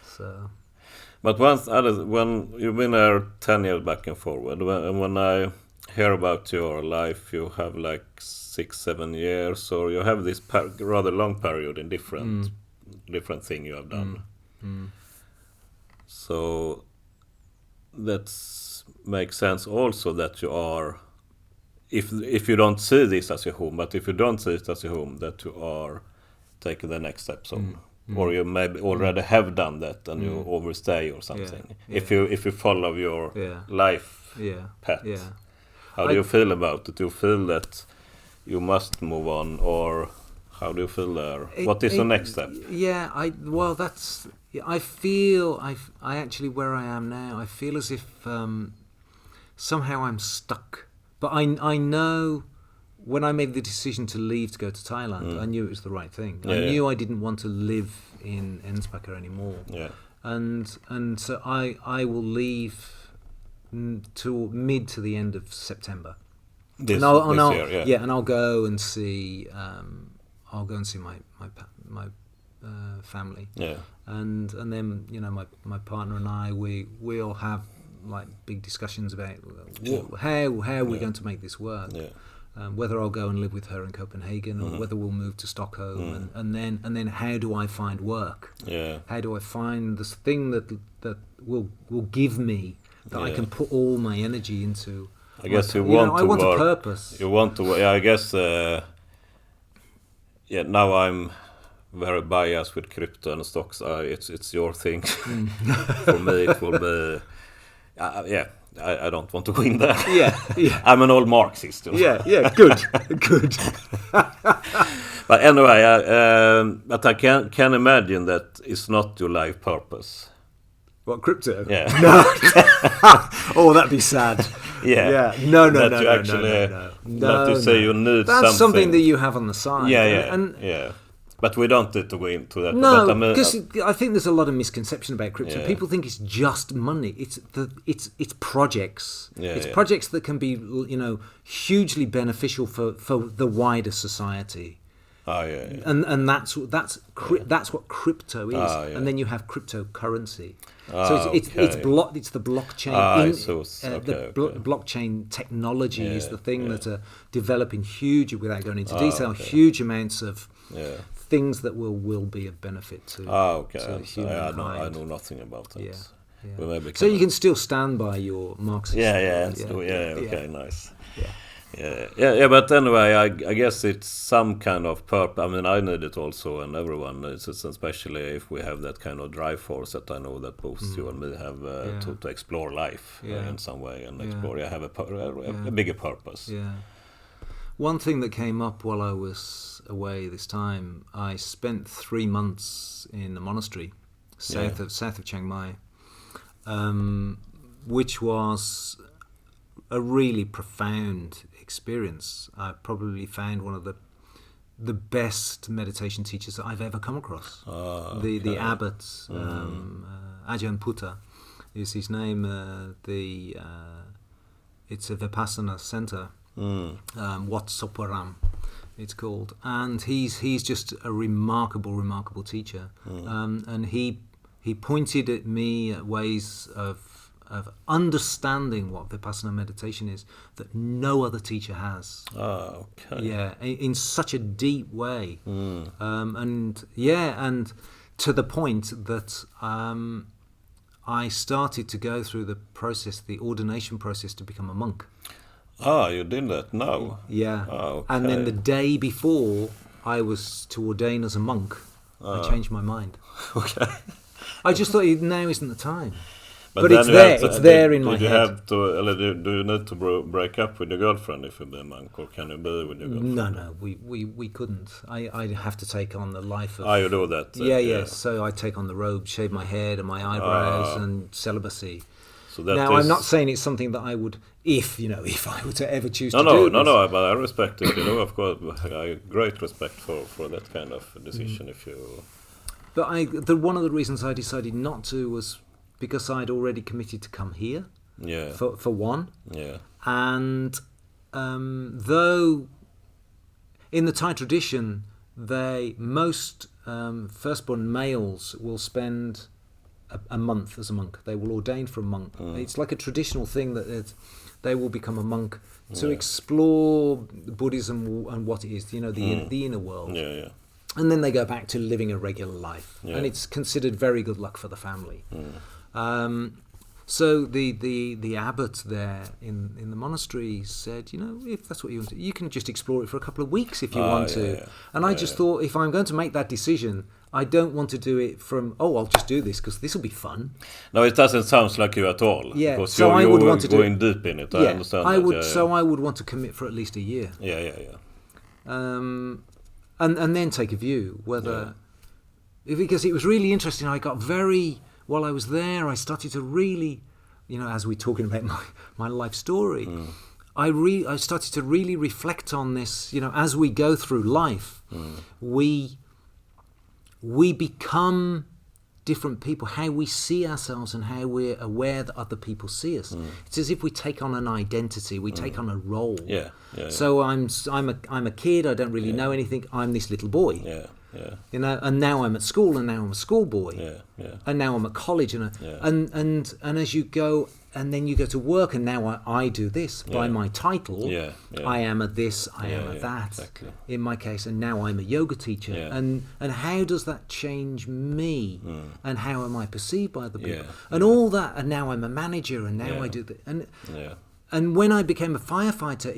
So. But when you've been there 10 years back and forward, when I hear about your life, you have like 6-7 years, or you have this rather long period in different thing you have done. So that makes sense also that you are, if you don't see this as your home, but if you don't see it as your home, that you are taking the next step. So. Or you maybe already have done that and you overstay or something. If you follow your life path. How do you feel about it? Do you feel that you must move on, or how do you feel there? What is the next step? I feel I actually, where I am now, I feel as if somehow I'm stuck. But I know when I made the decision to leave to go to Thailand, I knew it was the right thing. I knew I didn't want to live in Ängsbacka anymore. Yeah. And so I will leave to mid to the end of September. This year. And I'll go and see my family. Yeah. And then my partner and I we'll have like big discussions about how we're going to make this work. Yeah. Whether I'll go and live with her in Copenhagen or whether we'll move to Stockholm, and then how do I find work? Yeah. How do I find this thing that will give me that I can put all my energy into? I guess I want a purpose. You want to. Yeah, I guess. Now I'm very biased with crypto and stocks. It's your thing. For me, it will be. I don't want to go in there. Yeah. I'm an old Marxist. Yeah. Good. But anyway, but I can imagine that it's not your life purpose. What, crypto? Yeah. No. Oh, that'd be sad. Yeah. No. That you actually, that you say you need something. That's something that you have on the side. Yeah. But we don't need to go into that. No, because I think there's a lot of misconception about crypto. Yeah. People think it's just money. It's projects. Yeah, it's projects that can be hugely beneficial for the wider society. Oh yeah. And that's what crypto is. And then you have cryptocurrency. So it's the blockchain. Blockchain technology is the thing that are developing huge, without going into detail, huge amounts of things that will be of benefit to humankind. I know nothing about that. Yeah. So you can still stand by your Marxist. Okay, nice. Yeah. But anyway, I guess it's some kind of purpose. I mean, I need it also, and everyone needs it, especially if we have that kind of drive force that I know that both you and me have to explore life in some way and explore. Have a bigger purpose. Yeah. One thing that came up while I was away this time, I spent 3 months in a monastery south of Chiang Mai. which was a really profound experience. I probably found one of the best meditation teachers that I've ever come across. The abbot, Ajahn Putta is his name. It's a Vipassana center, Wat Soparam it's called, and he's just a remarkable teacher. And he pointed at me at ways of understanding what Vipassana meditation is that no other teacher has. Yeah, in such a deep way. And to the point that I started to go through the ordination process to become a monk. You did that now? Yeah. Okay. And then the day before I was to ordain as a monk, I changed my mind. Okay. I just thought now isn't the time. But then it's there. It's there in my head. Do you need to break up with your girlfriend if you be a monk, or can you be with your girlfriend? No, we couldn't. I have to take on the life of... you do that? Yeah. So I take on the robe, shave my head and my eyebrows, and celibacy. So I'm not saying it's something that I would, if I were to ever choose to do. No, but I respect it. Of course, I great respect for that kind of decision. If you... But one of the reasons I decided not to was because I'd already committed to come here. Yeah. For one. Yeah. And though in the Thai tradition, most firstborn males will spend a month as a monk. They will ordain for a monk. It's like a traditional thing that they will become a monk to explore Buddhism and what it is, the inner world. Yeah. And then they go back to living a regular life. Yeah. And it's considered very good luck for the family. So the abbot there in the monastery said, if that's what you want to, you can just explore it for a couple of weeks if you want to. Yeah. And I just thought, if I'm going to make that decision, I don't want to do it from, I'll just do this because this will be fun. No, it doesn't sound like you at all. Yeah, because so I would want to go in deep in it. I understand I that. would. So I would want to commit for at least a year. Yeah. And then take a view whether, because it was really interesting. I got while I was there, I started to really, as we're talking about my life story, I started to really reflect on this. As we go through life, we become different people, how we see ourselves and how we're aware that other people see us. It's as if we take on an identity, we take on a role. Yeah. So I'm a kid, I don't really know anything, I'm this little boy. Yeah. And now I'm at school, and now I'm a schoolboy. Yeah. And now I'm at college, and as you go, and then you go to work, and now I do this by my title. Yeah. I am a this, I am a that. Exactly. In my case, and now I'm a yoga teacher. Yeah. And how does that change me? And how am I perceived by the people? Yeah. And all that. And now I'm a manager, and now I do that. And when I became a firefighter,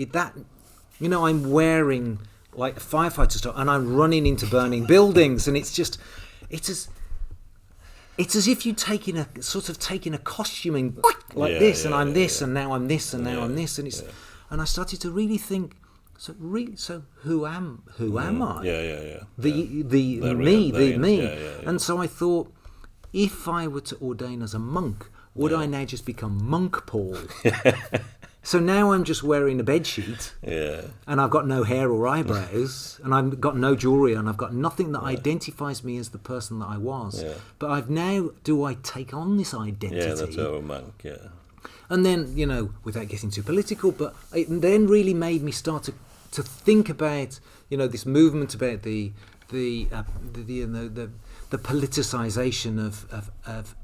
I'm wearing like a firefighter stuff, and I'm running into burning buildings, and it's as if you're taking a costuming this, and I'm this, and now I'm this, and now I'm this, and and I started to really think. So who am I? Yeah. The me. And so I thought, if I were to ordain as a monk, would I now just become Monk Paul? So now I'm just wearing a bedsheet, and I've got no hair or eyebrows, and I've got no jewelry, and I've got nothing that identifies me as the person that I was. Yeah. But do I take on this identity? Yeah, that's a monk, yeah. And then, without getting too political, but it then really made me start to think about, this movement about the politicization of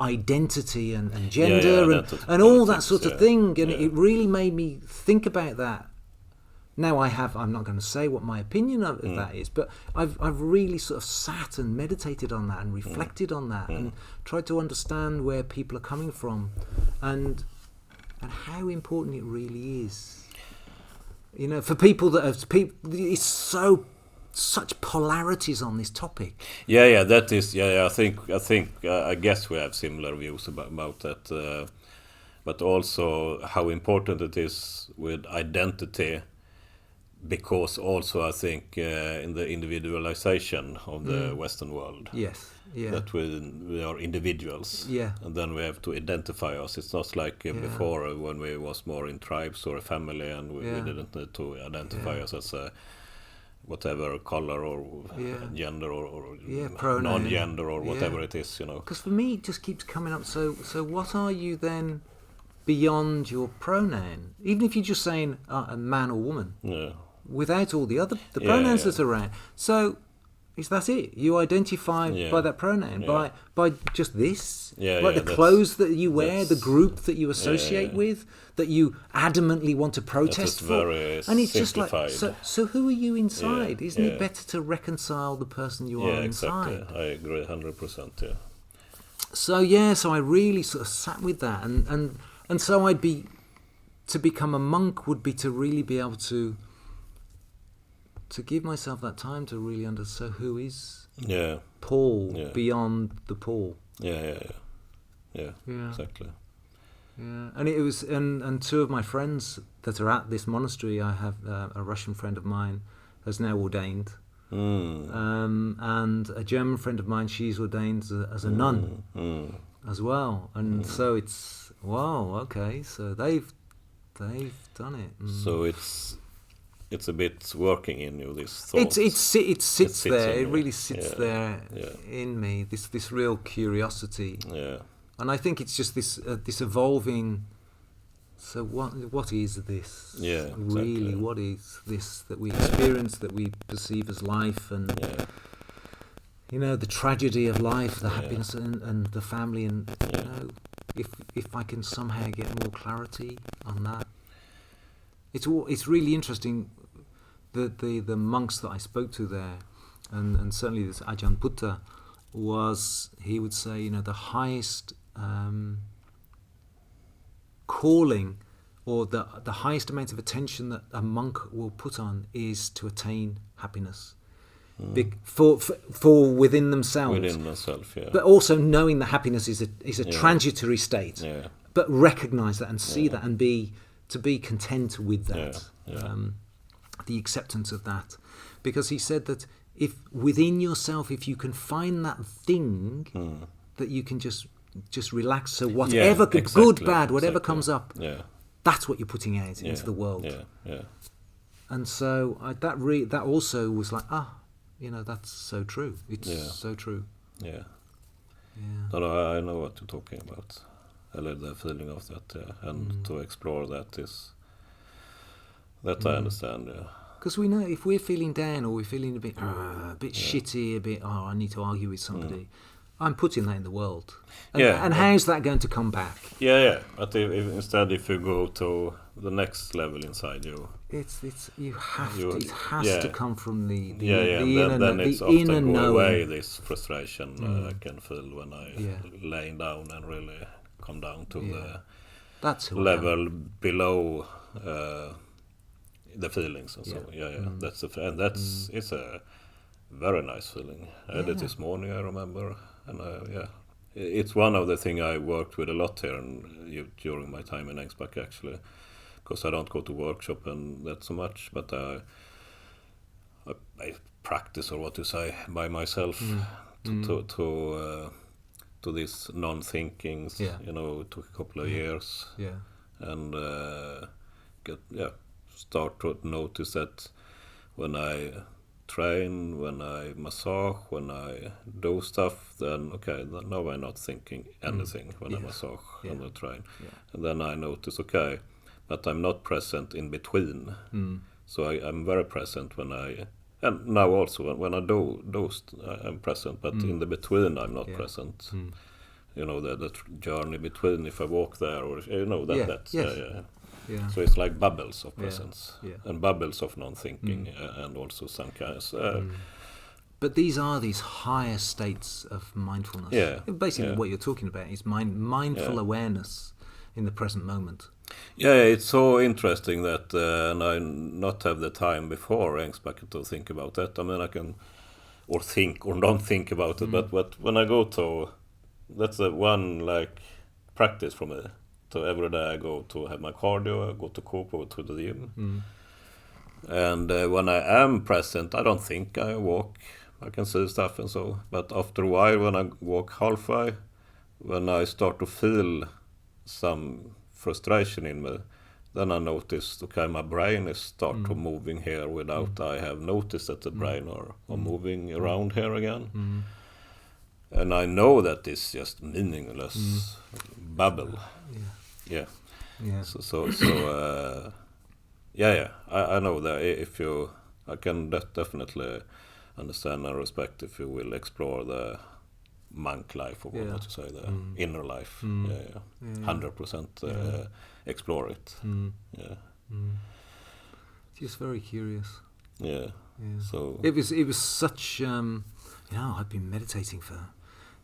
identity and gender and all that sort of thing, and it really made me think about that. Now I'm not going to say what my opinion of that is, but I've really sort of sat and meditated on that and reflected on that and tried to understand where people are coming from and how important it really is. For people it's such polarities on this topic. Yeah, that is. Yeah, I guess we have similar views about that, but also how important it is with identity because also I think in the individualization of the Western world. Yes. Yeah. That we are individuals. Yeah. And then we have to identify us. It's not like before when we was more in tribes or a family and we didn't need to identify us as a whatever color or gender or non-gender or whatever it is, you know. Because for me it just keeps coming up. So what are you then beyond your pronoun? Even if you're just saying a man or woman, without all the pronouns that are around. So is that it? You identify by that pronoun, by just this, like the clothes that you wear, the group that you associate with, that you adamantly want to protest for, and it's just like so. Who are you inside? Isn't it better to reconcile the person you are inside? Exactly. I agree 100%. Yeah. So I really sort of sat with that, and so I'd be to become a monk would be to really be able to give myself that time to really understand who is Paul beyond the Paul. Yeah, exactly. Yeah, and it was, and two of my friends that are at this monastery, I have a Russian friend of mine has now ordained, and a German friend of mine, she's ordained as a nun as well, and so it's okay, so they've done it. So it's a bit working in you, this thought. It sits there. It really sits there in me. This real curiosity. Yeah. And I think it's just this evolving. So what is this? Yeah. Really, exactly. What is this that we experience, that we perceive as life, and the tragedy of life, the happiness and the family, and if I can somehow get more clarity on that, it's really interesting. The monks that I spoke to there, and certainly this Ajahn Buddha, he would say, the highest calling, or the highest amount of attention that a monk will put on is to attain happiness. For within themselves, but also knowing that happiness is a transitory state, but recognise that and see that and be content with that. The acceptance of that, because he said that if within yourself, if you can find that thing that you can just relax, so whatever good, bad, whatever comes up, that's what you're putting out into the world. And so that also was like, that's so true. It's so true. No, I know what you're talking about. I love the feeling of that, and to explore that is. That I understand, because we know if we're feeling down or we're feeling a bit shitty, a bit, I need to argue with somebody, I'm putting that in the world. And how's that going to come back? But if you go to the next level inside you, it has to come from the then it's inner often go knowing. Away this frustration I can feel when I laying down and really come down to the level below the feelings and so it's a very nice feeling. I had it this morning, I remember, and it's one of the things I worked with a lot here during my time in Ängsbacka, actually, because I don't go to workshop and that so much, but I practice, or what to say, by myself to this non-thinking. It took a couple of years, and start to notice that when I train, when I massage, when I do stuff, then now I'm not thinking anything when I massage and I train. And then I notice, but I'm not present in between. So I'm very present when and now also when I do I'm present, but in the between I'm not present. The journey between, if I walk there, or so it's like bubbles of presence and bubbles of non-thinking, and also some kinds. But these are these higher states of mindfulness. Basically, what you're talking about is mindful awareness in the present moment. It's so interesting that, and I not have the time before Ängsbacka to think about that. I mean, I can, or think or don't think about it, but when I go to, that's the one practice for me. So every day I go to have my cardio, I go to Coop, or to the gym. And when I am present, I don't think I walk. I can see stuff and so. But after a while, when I walk halfway, when I start to feel some frustration in me, then I noticed, okay, my brain is start to moving here without I have noticed that the brain are moving around here again. And I know that it's just meaningless babble. Yeah. I know that if you, I can definitely understand and respect if you will explore the monk life or what you say, the inner life. 100% explore it. Just very curious. Yeah. So it was such I've been meditating for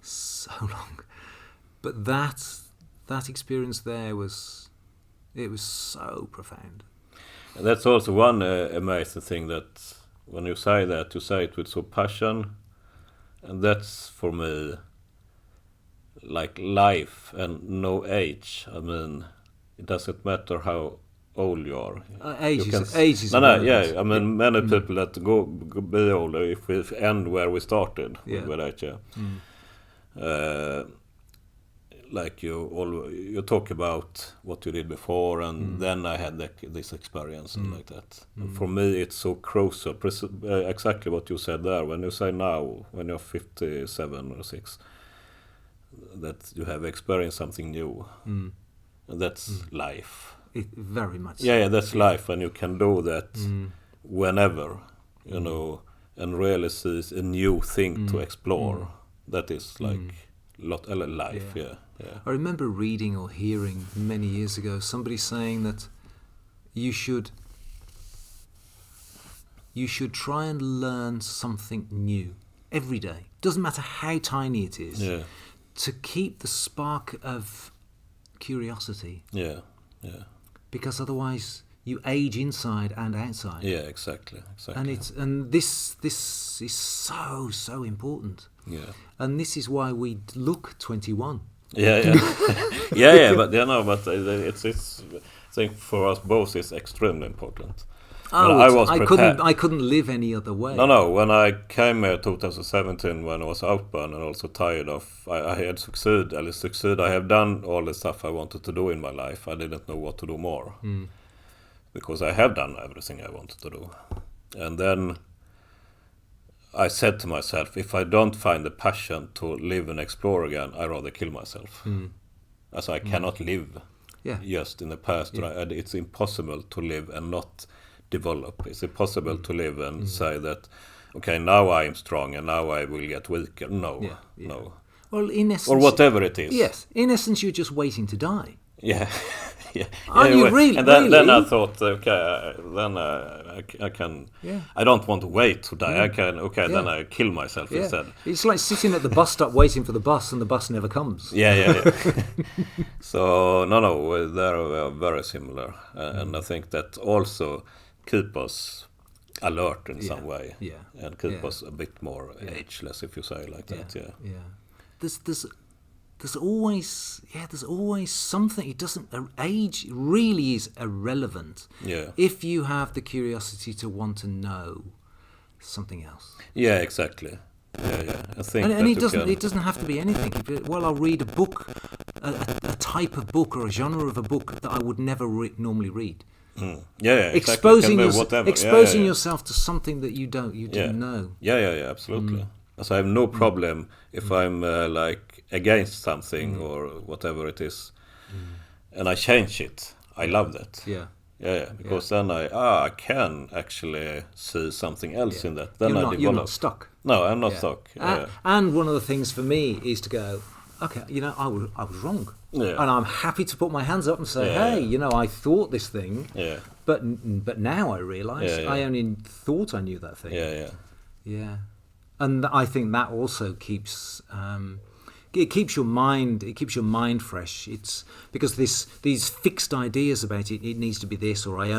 so long, but that experience there was so profound. And that's also one amazing thing, that when you say that, you say it with so passion, and that's for me like life and no age. I mean, it doesn't matter how old you are. Age is I mean, many people that go be older, if we end where we started with that, like you talk about what you did before, and then I had this experience and like that. And for me, it's so crucial. Exactly what you said there. When you say now, when you're 57 or 6, that you have experienced something new, and that's life. Very much. Yeah, that's life, and you can do that whenever, and really see a new thing to explore. That is like life. Yeah. I remember reading or hearing many years ago somebody saying that you should try and learn something new every day. Doesn't matter how tiny it is. Yeah. To keep the spark of curiosity. Yeah. Because otherwise you age inside and outside. Yeah, exactly. And this is so important. Yeah. And this is why we look 21. Yeah. But it's I think for us both it's extremely important. I couldn't live any other way. No. When I came here 2017, when I was outbound and also tired of, I had succeeded. I have done all the stuff I wanted to do in my life. I didn't know what to do more because I have done everything I wanted to do. And then I said to myself, if I don't find the passion to live and explore again, I'd rather kill myself. As I cannot live just in the past. It's impossible to live and not develop. It's impossible to live and say that, okay, now I am strong and now I will get weaker. No. Well, in essence, or whatever it is. Yes, in essence, you're just waiting to die. Yeah. Are you really? And then I thought, okay, then I can. Yeah. I don't want to wait to die. I can. Okay, then I kill myself instead. It's like sitting at the bus stop waiting for the bus, and the bus never comes. Yeah. So no, they're very similar, and I think that also keep us alert in some way, and keep us a bit more ageless, if you say like that. There's always something. It doesn't, age really is irrelevant. Yeah. If you have the curiosity to want to know something else. Yeah, exactly. Yeah. I think, and it doesn't have to be anything. I'll read a book, a type of book or a genre of a book that I would never normally read. Exactly. Exposing yourself to something that you didn't know. Yeah, absolutely. So I have no problem if I'm like against something or whatever it is, and I change it. I love that. Yeah. Because then I can actually see something else in that. Then you're not stuck. No, I'm not stuck. And one of the things for me is to go, okay, I was wrong. Yeah. And I'm happy to put my hands up and say, hey, I thought this thing, but now I realise I only thought I knew that thing. Yeah. And I think that also keeps it keeps your mind fresh. It's because these fixed ideas about it needs to be this, or I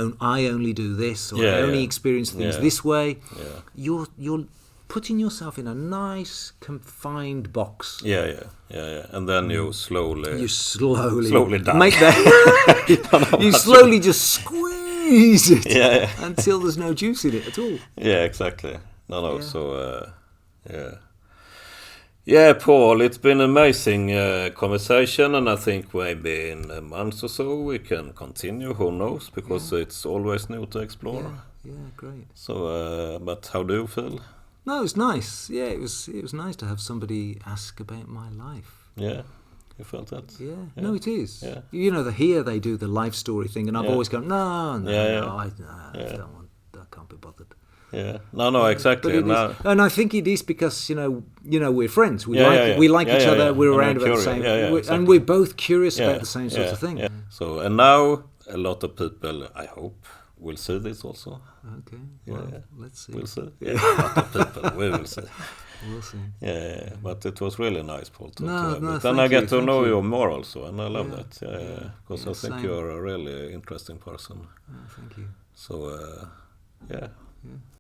only do this, or I only experience things this way. You're putting yourself in a nice confined box. Yeah. And then you slowly die. Make that. You slowly just squeeze squeeze it Yeah. until there's no juice in it at all. Yeah, exactly. No. Yeah. So yeah. Yeah, Paul, it's been an amazing conversation, and I think maybe in a month or so we can continue. Who knows? Because it's always new to explore. Yeah, great. So, but how do you feel? No, it was nice. Yeah, it was nice to have somebody ask about my life. Yeah, you felt that? Yeah. No, it is. Yeah. You know, here they do the life story thing, and I've always gone, no, I don't want. I can't be bothered. Yeah. No, exactly. But and I think it is because we're friends. We like each other. We're around about the same, exactly. and we're both curious about the same sort of thing. Yeah. So, and now a lot of people, I hope, will see this also. Okay. Well, let's see. We'll see. Yeah, a lot of people. We will see. We'll see. Yeah, but it was really nice, Paul. Thank I get you, to know you. you more also, and I love that. Yeah, because I think same. you're a really interesting person. Thank you. So, yeah.